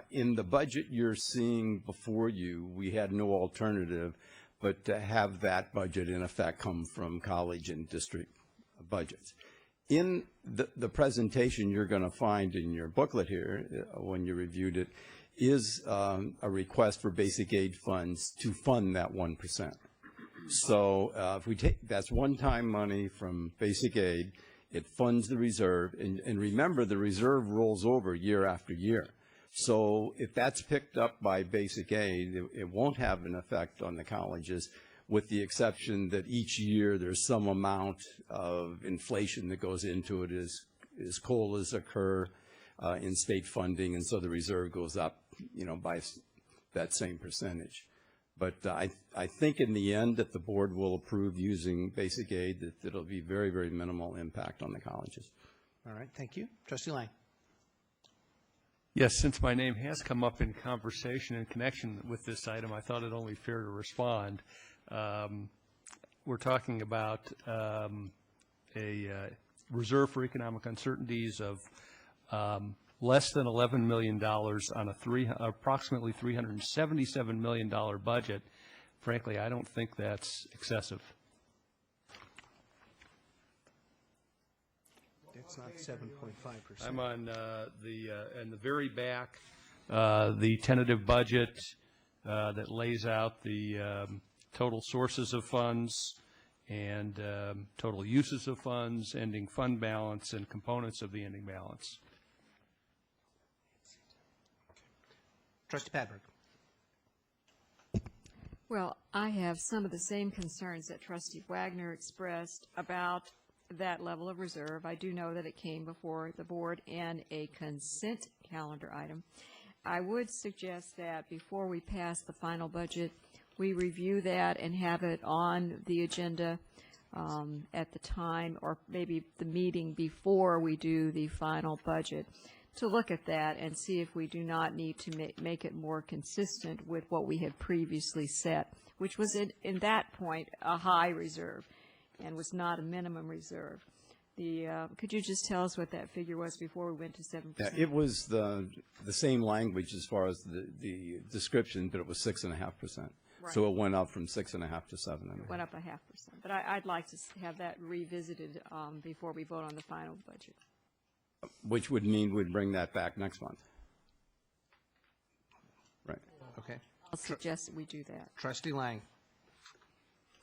in the budget you're seeing before you, we had no alternative but to have that budget, in effect, come from college and district budgets. In the presentation you're going to find in your booklet here, when you reviewed it, is a request for basic aid funds to fund that 1%. So if we take, that's one-time money from basic aid, it funds the reserve, and remember, the reserve rolls over year after year. So if that's picked up by basic aid, it won't have an effect on the colleges, with the exception that each year there's some amount of inflation that goes into it as COLAs occur in state funding, and so the reserve goes up, by that same percentage. But I think in the end that the board will approve using basic aid, that it'll be very, very minimal impact on the colleges. All right, thank you. Trustee Lang. Yes, since my name has come up in conversation in connection with this item, I thought it only fair to respond. We're talking about a reserve for economic uncertainties of less than $11 million on a approximately $377 million budget. Frankly, I don't think that's excessive. It's not 7.5%. I'm on in the very back, the tentative budget that lays out the total sources of funds and total uses of funds, ending fund balance, and components of the ending balance. Trustee Padberg. Well, I have some of the same concerns that Trustee Wagner expressed about that level of reserve. I do know that it came before the board in a consent calendar item. I would suggest that before we pass the final budget, we review that and have it on the agenda at the time, or maybe the meeting before we do the final budget. to look at that and see if we do not need to make it more consistent with what we had previously set, which was in that point a high reserve and was not a minimum reserve. Could you just tell us what that figure was before we went to 7%? Yeah, it was the same language as far as the description, but it was 6.5%. Right. So it went up from 6.5 to 7.5. Went up 0.5%. But I'd like to have that revisited before we vote on the final budget. Which would mean we'd bring that back next month. Right. Okay. I'll suggest that we do that. Trustee Lang.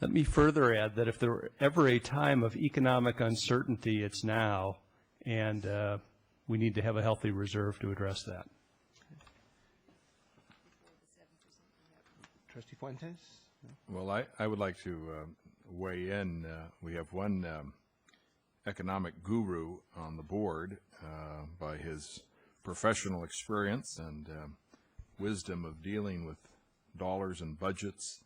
Let me further add that if there were ever a time of economic uncertainty, it's now, and we need to have a healthy reserve to address that. Trustee Fuentes? Well, I would like to weigh in. We have one economic guru on the board by his professional experience and wisdom of dealing with dollars and budgets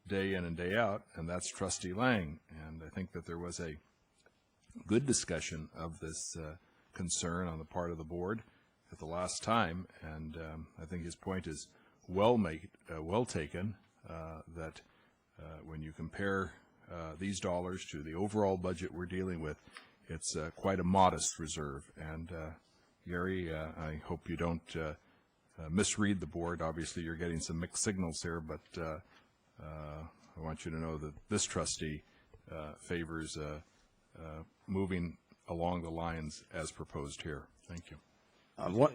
day in and day out, and that's Trustee Lang. And I think that there was a good discussion of this concern on the part of the board at the last time, and I think his point is well taken, that when you compare these dollars to the overall budget we're dealing with, it's quite a modest reserve. And Gary, I hope you don't misread the board. Obviously, you're getting some mixed signals here, but I want you to know that this trustee favors moving along the lines as proposed here. Thank you.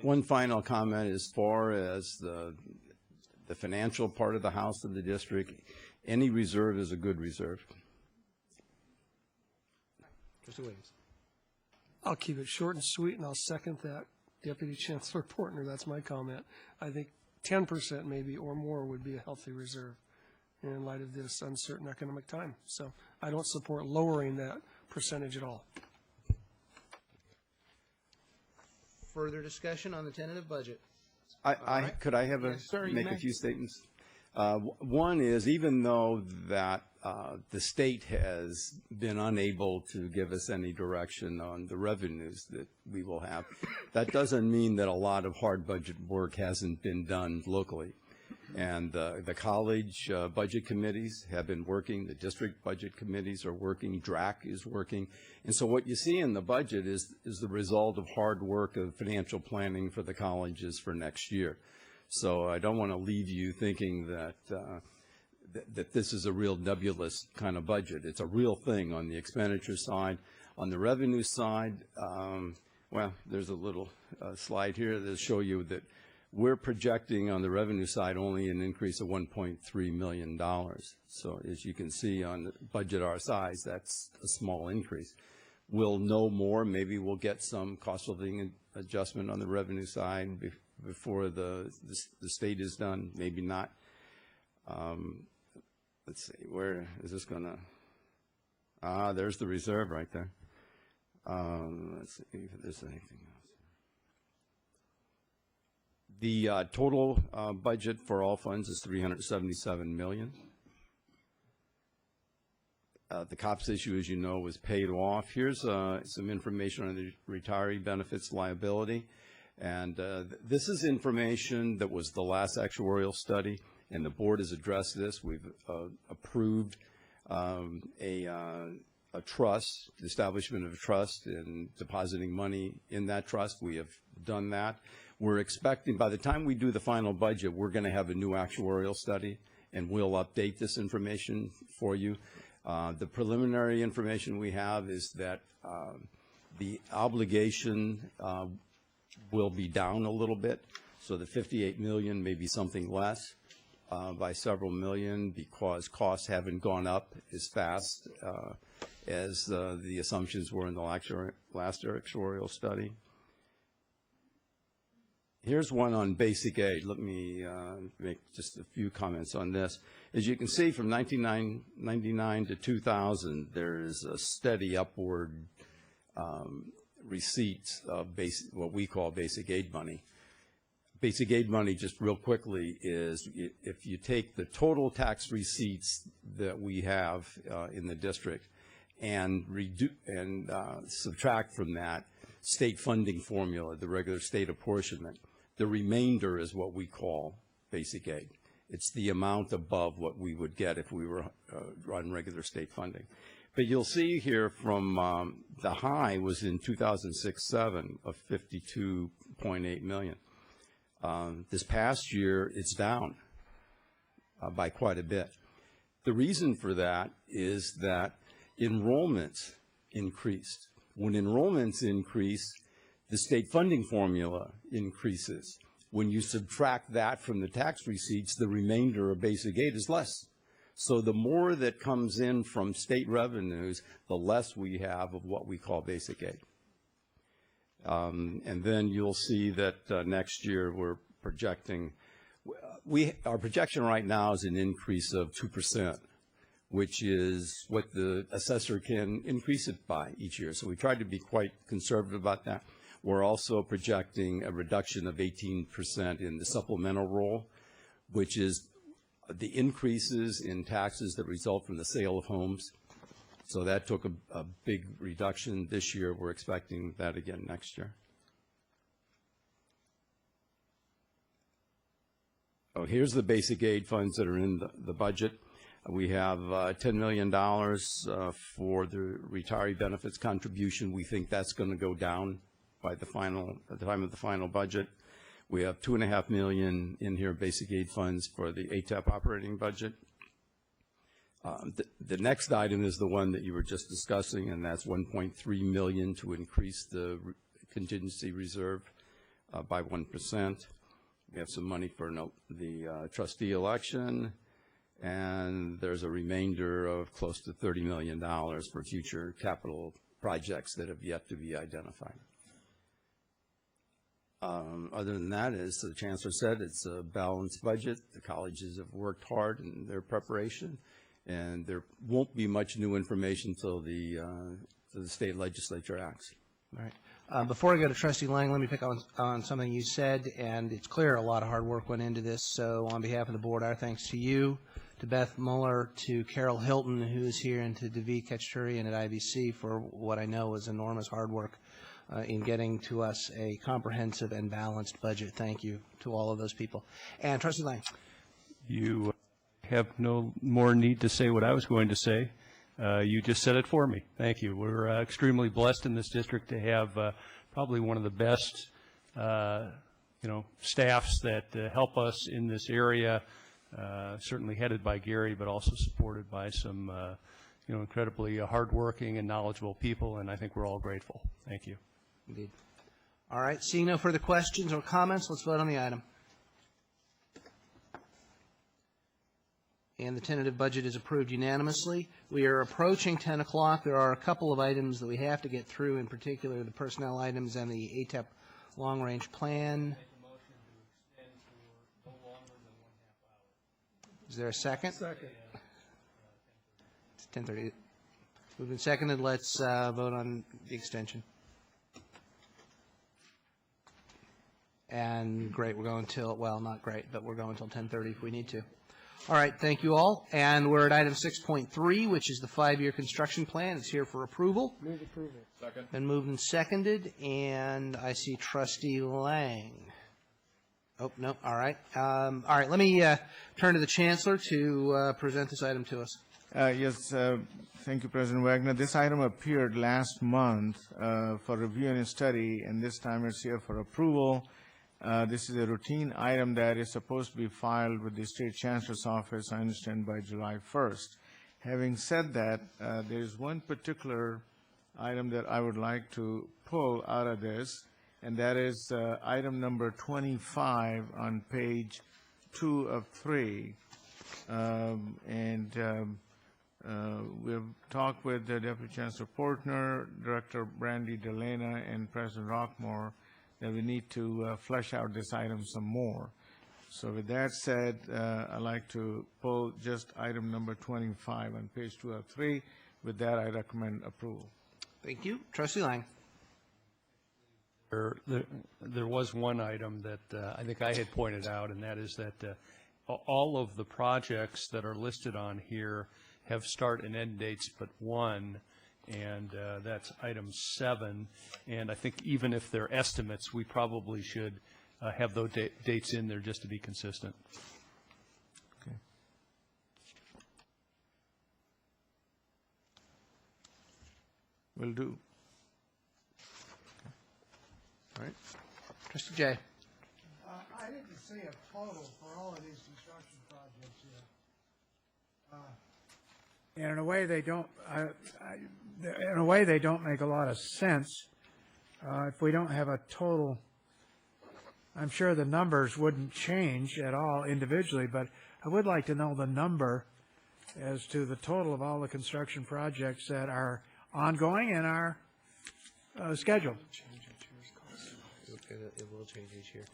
One final comment as far as the financial part of the house of the district. Any reserve is a good reserve. Trustee Williams. I'll keep it short and sweet, and I'll second that, Deputy Chancellor Portner. That's my comment. I think 10% maybe or more would be a healthy reserve in light of this uncertain economic time. So I don't support lowering that percentage at all. Further discussion on the tentative budget? Could I have make a few statements? One is, even though that the state has been unable to give us any direction on the revenues that we will have, that doesn't mean that a lot of hard budget work hasn't been done locally. And the college budget committees have been working, the district budget committees are working, DRAC is working. And so what you see in the budget is the result of hard work of financial planning for the colleges for next year. So I don't want to leave you thinking that that this is a real nebulous kind of budget. It's a real thing on the expenditure side. On the revenue side, well, there's a little slide here that'll show you that we're projecting on the revenue side only an increase of $1.3 million. So as you can see on the budget our size, that's a small increase. We'll know more. Maybe we'll get some cost of living adjustment on the revenue side before the state is done. Maybe not. Let's see, where is this going to? There's the reserve right there. Let's see if there's anything else. The total budget for all funds is $377 million. The COPS issue, as you know, was paid off. Here's some information on the retiree benefits liability. And this is information that was the last actuarial study, and the board has addressed this. We've approved a trust, the establishment of a trust, and depositing money in that trust. We have done that. We're expecting, by the time we do the final budget, we're going to have a new actuarial study, and we'll update this information for you. The preliminary information we have is that the obligation will be down a little bit, so the $58 million may be something less by several million, because costs haven't gone up as fast as the assumptions were in the last actuarial study. Here's one on basic aid. Let me make just a few comments on this. As you can see, from 1999 to 2000, there is a steady upward receipts of what we call basic aid money. Basic aid money, just real quickly, is if you take the total tax receipts that we have in the district and subtract from that state funding formula, the regular state apportionment. The remainder is what we call basic aid. It's the amount above what we would get if we were on regular state funding. But you'll see here from the high was in 2006-07 of $52.8 million. This past year, it's down by quite a bit. The reason for that is that enrollments increased. When enrollments increase, the state funding formula increases. When you subtract that from the tax receipts, the remainder of basic aid is less. So the more that comes in from state revenues, the less we have of what we call basic aid. And then you'll see that next year we're projecting, our projection right now is an increase of 2%, which is what the assessor can increase it by each year. So we tried to be quite conservative about that. We're also projecting a reduction of 18% in the supplemental roll, which is the increases in taxes that result from the sale of homes. So that took a big reduction this year. We're expecting that again next year. Oh, here's the basic aid funds that are in the budget. We have $10 million for the retiree benefits contribution. We think that's going to go down by at the time of the final budget. We have $2.5 million in here basic aid funds for the ATEP operating budget. The next item is the one that you were just discussing, and that's $1.3 million to increase the contingency reserve by 1%. We have some money for the trustee election, and there's a remainder of close to $30 million for future capital projects that have yet to be identified. Other than that, as the Chancellor said, it's a balanced budget. The colleges have worked hard in their preparation, and there won't be much new information until the state legislature acts. All right. Before I go to Trustee Lang, let me pick on something you said, and it's clear a lot of hard work went into this. So on behalf of the board, our thanks to you, to Beth Muller, to Carol Hilton, who is here, and to David Kachurian at IVC for what I know was enormous hard work in getting to us a comprehensive and balanced budget. Thank you to all of those people. And Trustee Lang. You have no more need to say what I was going to say. You just said it for me. Thank you. We're extremely blessed in this district to have probably one of the best, staffs that help us in this area. Certainly headed by Gary, but also supported by some, incredibly hardworking and knowledgeable people. And I think we're all grateful. Thank you. Indeed. All right. Seeing no further questions or comments, let's vote on the item. And the tentative budget is approved unanimously. We are approaching 10 o'clock. There are a couple of items that we have to get through, in particular the personnel items and the ATEP long-range plan. Is there a second? Second. It's 10:30. Moved and seconded. Let's vote on the extension. And great, we're going till, well, not great, but we're going till 10:30 if we need to. All right, thank you all. And we're at item 6.3, which is the 5-year construction plan. It's here for approval. Move approval. Second. Been moved and seconded, and I see Trustee Lang. Oh, no, all right. All right, let me turn to the Chancellor to present this item to us. Yes, thank you, President Wagner. This item appeared last month for review and study, and this time it's here for approval. This is a routine item that is supposed to be filed with the State Chancellor's Office, I understand, by July 1st. Having said that, there is one particular item that I would like to pull out of this, and that is item number 25 on page 2 of 3. We've talked with the Deputy Chancellor Portner, Director Brandy Delana, and President Rockmore that we need to flesh out this item some more. So with that said, I'd like to pull just item number 25 on page 2 of 3. With that, I recommend approval. Thank you. Trustee Lang. There was one item that I think I had pointed out, and that is that all of the projects that are listed on here have start and end dates but one, and that's item 7. And I think even if they're estimates, we probably should have those dates in there just to be consistent. Okay. Will do. All right. Trustee Jay. I didn't see a total for all of these construction projects here. And in a way, they don't. In a way, they don't make a lot of sense if we don't have a total. I'm sure the numbers wouldn't change at all individually, but I would like to know the number as to the total of all the construction projects that are ongoing and are scheduled. It will change each year.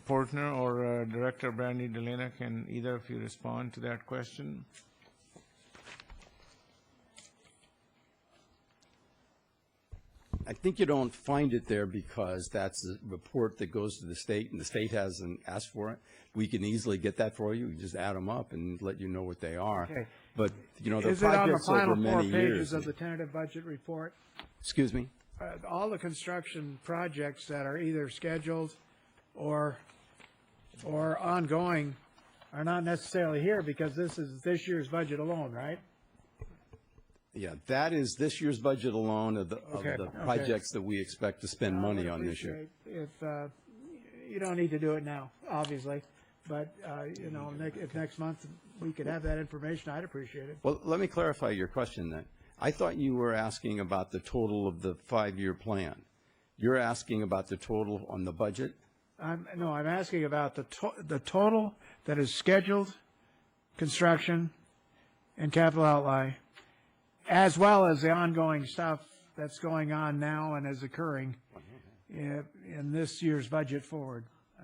Portner or Director Brandy Delena, can either of you respond to that question? I think you don't find it there because that's a report that goes to the state, and the state hasn't asked for it. We can easily get that for you. We just add them up and let you know what they are. Okay. But, you know, the Is it on the projects over final 4 many pages years. of the tentative budget report? Excuse me? All the construction projects that are either scheduled or ongoing are not necessarily here because this is this year's budget alone, right? Yeah, that is this year's budget alone of the Okay. projects that we expect to spend money on this year. If you don't need to do it now, obviously, but you know, if next month we could have that information, I'd appreciate it. Well, let me clarify your question then. I thought you were asking about the total of the 5-year plan. You're asking about the total on the budget? No, I'm asking about the total that is scheduled construction and capital outlay, as well as the ongoing stuff that's going on now and is occurring in this year's budget forward.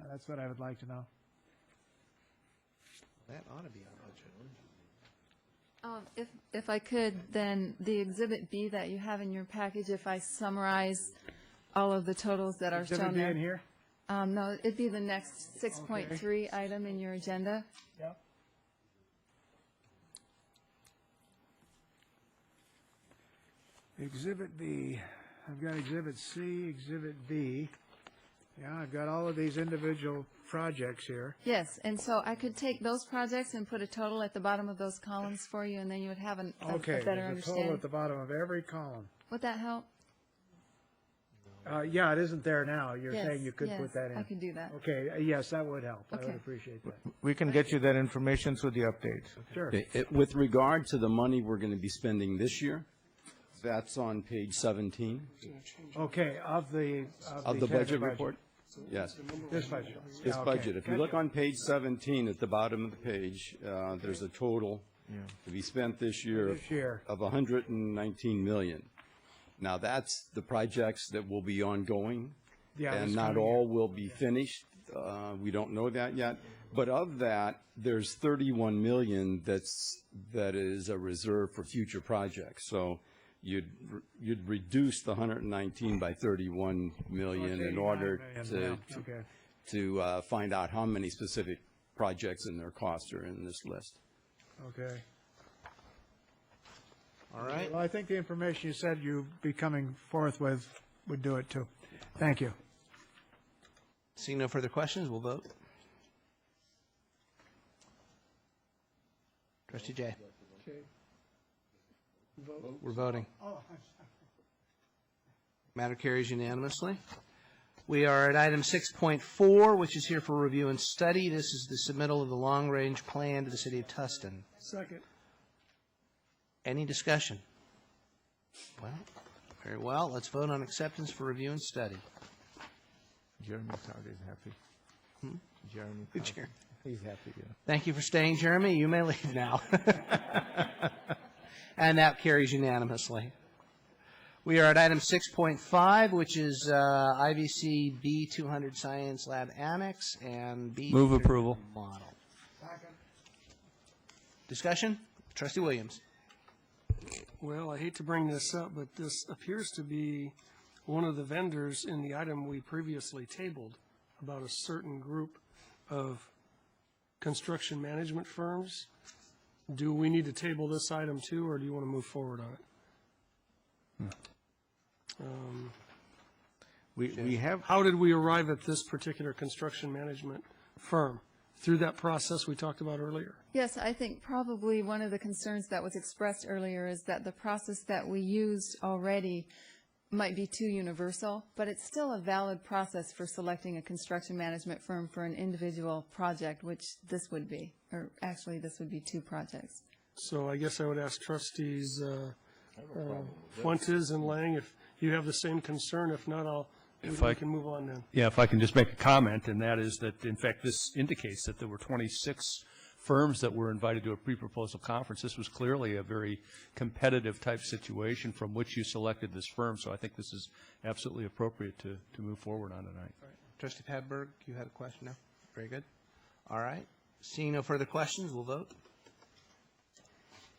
That's what I would like to know. That ought to be on budget. If I could, then the Exhibit B that you have in your package, if I summarize all of the totals that are Exhibit shown B there. in here? No, it'd be the next 6.3 item in your agenda. Yep. Exhibit B. I've got Exhibit C, Exhibit B. Yeah, I've got all of these individual projects here. Yes, and so I could take those projects and put a total at the bottom of those columns for you, and then you would have a Okay, better there's a total understanding. at the bottom of every column. Would that help? Yeah, it isn't there now. You're Yes, saying you could yes, put that in. I could do that. Okay, yes, that would help. I Okay. would appreciate that. We can get you that information through the updates. Sure. Okay, with regard to the money we're going to be spending this year, that's on page 17 Okay, of the budget report? Yes. This budget. This Yeah, okay. budget. If you look on page 17 at the bottom of the page, there's a total to be spent this year of $119 million. Now, that's the projects that will be ongoing, Yeah, and this not coming year. all will be finished. We don't know that yet. But of that, there's $31 million that is a reserve for future projects. So you'd reduce the 119 by 31 million in order to find out how many specific projects and their costs are in this list. Okay. All right. Well, I think the information you said you'd be coming forth with would do it, too. Thank you. Seeing no further questions, we'll vote. Trustee Jay. We're voting. Matter carries unanimously. We are at item 6.4, which is here for review and study. This is the submittal of the long-range plan to the city of Tustin. Second. Any discussion? Well, very well. Let's vote on acceptance for review and study. Jeremy Todd is happy. Jeremy Todd. He's happy, yeah. Thank you for staying, Jeremy. You may leave now. And that carries unanimously. We are at item 6.5, which is IVC B200 Science Lab Annex and B200 Move approval. Model. Discussion? Trustee Williams. Well, I hate to bring this up, but this appears to be one of the vendors in the item we previously tabled about a certain group of construction management firms Do we need to table this item too, or do you want to move forward on it? We have, How did we arrive at this particular construction management firm? Through that process we talked about earlier? Yes, I think probably one of the concerns that was expressed earlier is that the process that we used already might be too universal, but it's still a valid process for selecting a construction management firm for an individual project, which this would be, or actually this would be 2 projects. So I guess I would ask trustees Fuentes and Lang if you have the same concern. If not, we can move on then. Yeah, if I can just make a comment, and that is that, in fact, this indicates that there were 26 firms that were invited to a pre-proposal conference. This was clearly a very competitive type situation from which you selected this firm, so I think this is absolutely appropriate to move forward on tonight. All right. Trustee Padberg, you had a question? No? Very good. All right. Seeing no further questions, we'll vote.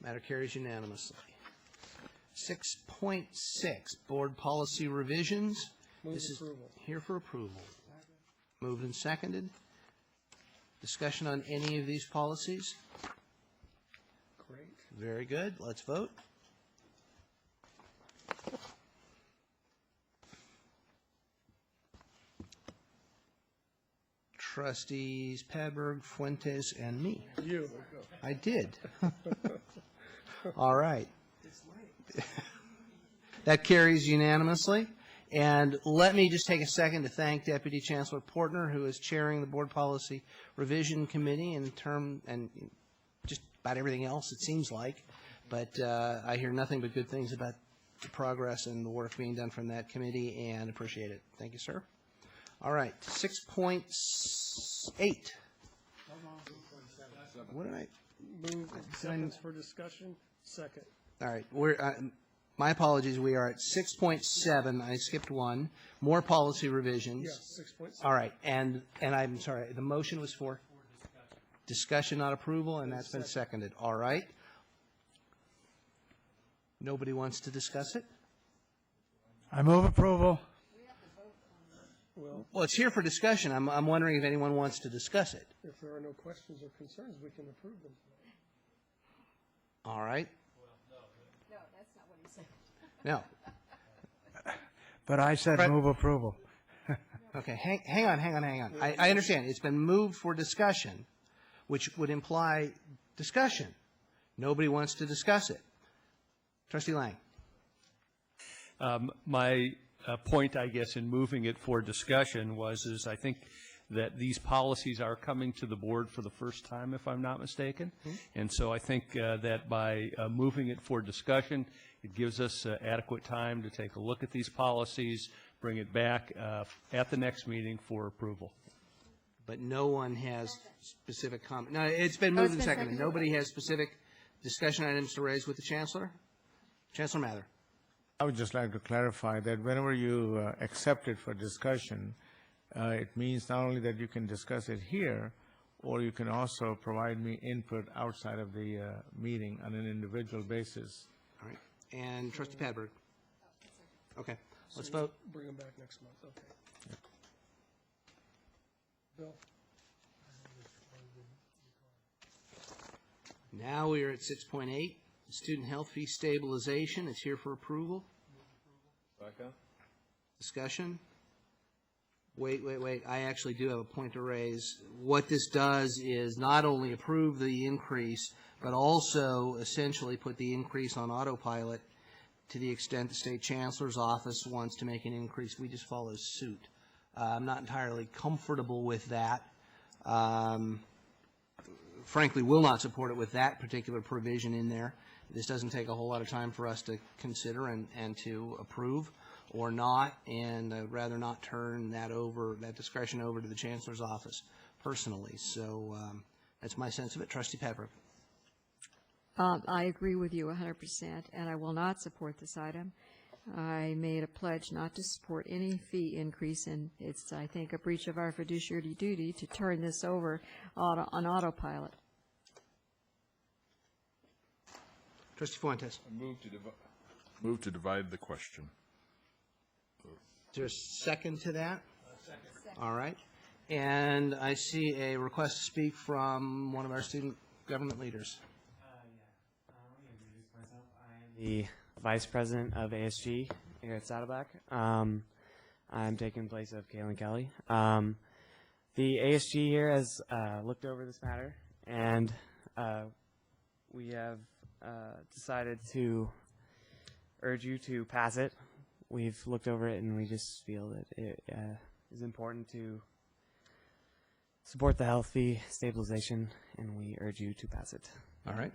Matter carries unanimously. 6.6, Board Policy Revisions. This is here for approval. Moved and seconded. Discussion on any of these policies? Great. Very good. Let's vote. Trustees Padberg, Fuentes, and me. You. I did. All right. That carries unanimously. And let me just take a second to thank Deputy Chancellor Portner, who is chairing the Board Policy Revision Committee and just about everything else, it seems like. But I hear nothing but good things about the progress and the work being done from that committee, and appreciate it. Thank you, sir. All right, 6.8. What did I? Move acceptance for discussion. Second. All right, my apologies, we are at 6.7, I skipped one, more policy revisions. Yes, 6.7. All right, and I'm sorry, the motion was for? Discussion, not approval, and that's been seconded. All right. Nobody wants to discuss it? I move approval. Well, it's here for discussion. I'm wondering if anyone wants to discuss it. If there are no questions or concerns, we can approve them. All right. No, that's not what he said. No. But I said move approval. Okay, hang on. I understand. It's been moved for discussion, which would imply discussion. Nobody wants to discuss it. Trustee Lang. My point, I guess, in moving it for discussion is I think that these policies are coming to the board for the first time, if I'm not mistaken. And so I think that by moving it for discussion, it gives us adequate time to take a look at these policies, bring it back at the next meeting for approval. But no one has specific comment. No, it's been moved and seconded. Nobody has specific discussion items to raise with the Chancellor? Chancellor Mather. I would just like to clarify that whenever you accept it for discussion, it means not only that you can discuss it here, or you can also provide me input outside of the meeting on an individual basis. All right. And Trustee Padberg. Okay. Let's vote. Bring them back next month. Okay. Bill. Now we are at 6.8, student health fee stabilization. It's here for approval. Second. Discussion. Wait. I actually do have a point to raise. What this does is not only approve the increase, but also essentially put the increase on autopilot to the extent the State Chancellor's office wants to make an increase. We just follow suit. I'm not entirely comfortable with that. Frankly, will not support it with that particular provision in there. This doesn't take a whole lot of time for us to consider and to approve or not, and I'd rather not turn that discretion over to the Chancellor's office personally. So that's my sense of it. Trustee Padberg. I agree with you 100%, and I will not support this item. I made a pledge not to support any fee increase, and it's, I think, a breach of our fiduciary duty to turn this over on autopilot. Trustee Fuentes. Move to divide the question. Is there a second to that? Second. All right. And I see a request to speak from one of our student government leaders. the Vice President of ASG here at Saddleback. I'm taking the place of Kaylin Kelly. The ASG here has looked over this matter, and we have decided to urge you to pass it. We've looked over it, and we just feel that it is important to support the healthy stabilization, and we urge you to pass it. All right.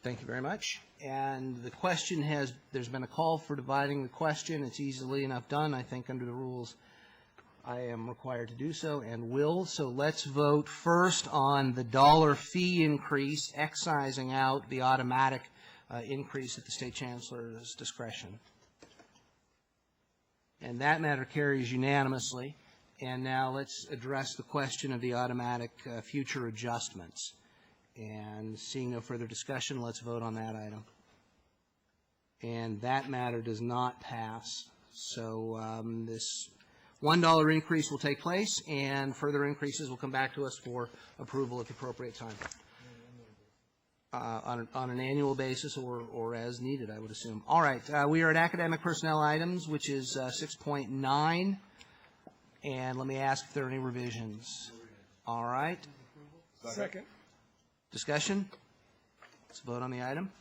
Thank you very much. And the question there's been a call for dividing the question. It's easily enough done. I think under the rules I am required to do so and will. So let's vote first on the dollar fee increase, excising out the automatic increase at the State Chancellor's discretion. And that matter carries unanimously. And now let's address the question of the automatic future adjustments. And seeing no further discussion, let's vote on that item. And that matter does not pass. So this $1 increase will take place, and further increases will come back to us for approval at the appropriate time. On an annual basis or as needed, I would assume. All right, we are at academic personnel items, which is 6.9. And let me ask if there are any revisions. All right. Second. Discussion? Let's vote on the item.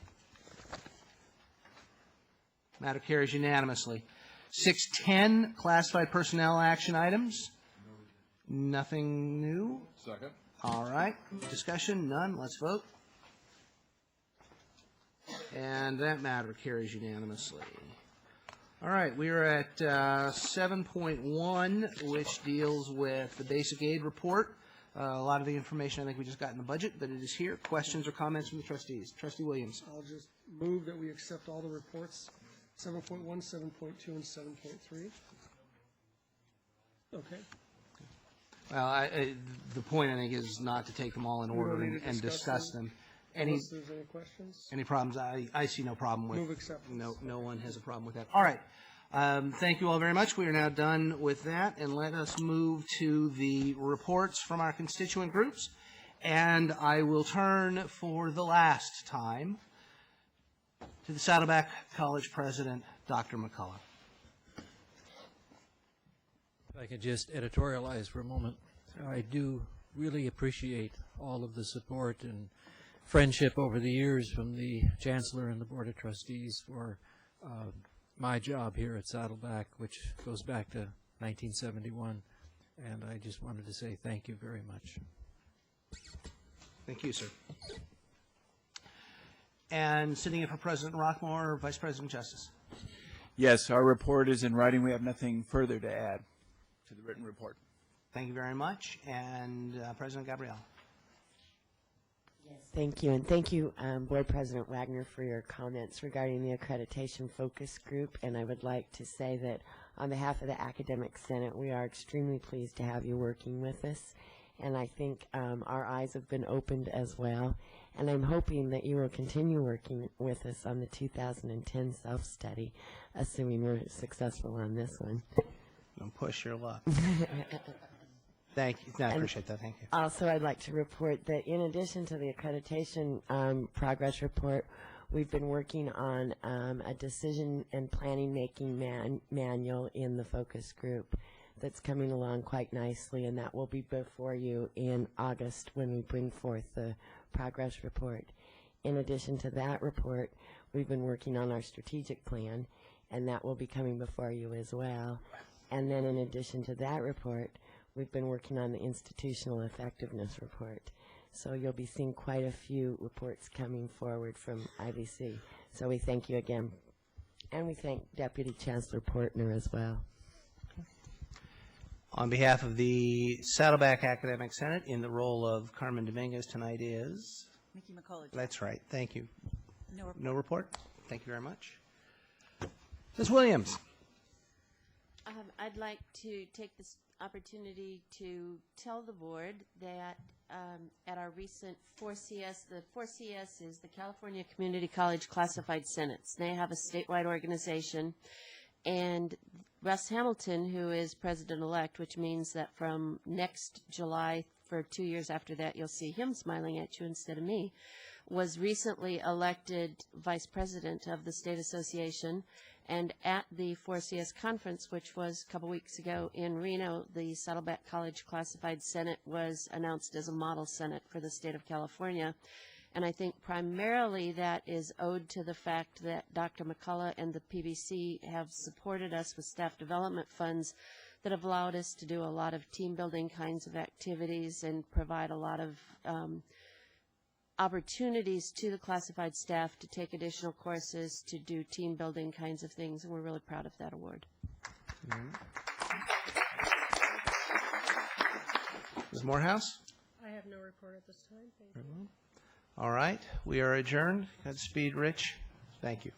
Matter carries unanimously. 6.10, classified personnel action items. Nothing new? Second. All right. Discussion? None. Let's vote. And that matter carries unanimously. All right. We are at 7.1, which deals with the basic aid report. A lot of the information I think we just got in the budget, but it is here. Questions or comments from the trustees? Trustee Williams. I'll just move that we accept all the reports, 7.1, 7.2, and 7.3. Okay. Well, the point, I think, is not to take them all in order and discuss them. Unless there's any questions? Any problems? I see no problem with. Move acceptance. No one has a problem with that. All right. Thank you all very much. We are now done with that, and let us move to the reports from our constituent groups. And I will turn for the last time to the Saddleback College President, Dr. McCullough. If I could just editorialize for a moment. I do really appreciate all of the support and friendship over the years from the Chancellor and the Board of Trustees for my job here at Saddleback, which goes back to 1971, and I just wanted to say thank you very much. Thank you, sir. And sitting in for President Rockmore, Vice President Justice. Yes, our report is in writing. We have nothing further to add to the written report. Thank you very much. And President Gabrielle. Thank you, and thank you, Board President Wagner, for your comments regarding the accreditation focus group. And I would like to say that on behalf of the Academic Senate, we are extremely pleased to have you working with us. And I think our eyes have been opened as well. And I'm hoping that you will continue working with us on the 2010 self-study, assuming we're successful on this one. Don't push your luck. Thank you. No, I appreciate that. Thank you. Also, I'd like to report that in addition to the accreditation progress report, we've been working on a decision and planning making manual in the focus group that's coming along quite nicely, and that will be before you in August when we bring forth the progress report. In addition to that report, we've been working on our strategic plan, and that will be coming before you as well. And then in addition to that report, we've been working on the institutional effectiveness report. So you'll be seeing quite a few reports coming forward from IVC. So we thank you again. And we thank Deputy Chancellor Portner as well. On behalf of the Saddleback Academic Senate, in the role of Carmen Dominguez tonight is? Mickey McCullough. That's right. Thank you. No report. No report? Thank you very much. Ms. Williams. I'd like to take this opportunity to tell the board that at our recent 4CS, the 4CS is the California Community College Classified Senates. They have a statewide organization, and Russ Hamilton, who is president-elect, which means that from next July for 2 years after that, you'll see him smiling at you instead of me, was recently elected vice president of the state association. And at the 4CS conference, which was a couple weeks ago in Reno, the Saddleback College Classified Senate was announced as a model Senate for the state of California. And I think primarily that is owed to the fact that Dr. McCullough and the PBC have supported us with staff development funds that have allowed us to do a lot of team building kinds of activities and provide a lot of opportunities to the classified staff to take additional courses, to do team building kinds of things, and we're really proud of that award. Ms. Morehouse? I have no report at this time. Thank you. All right, we are adjourned. Godspeed, Rich. Thank you.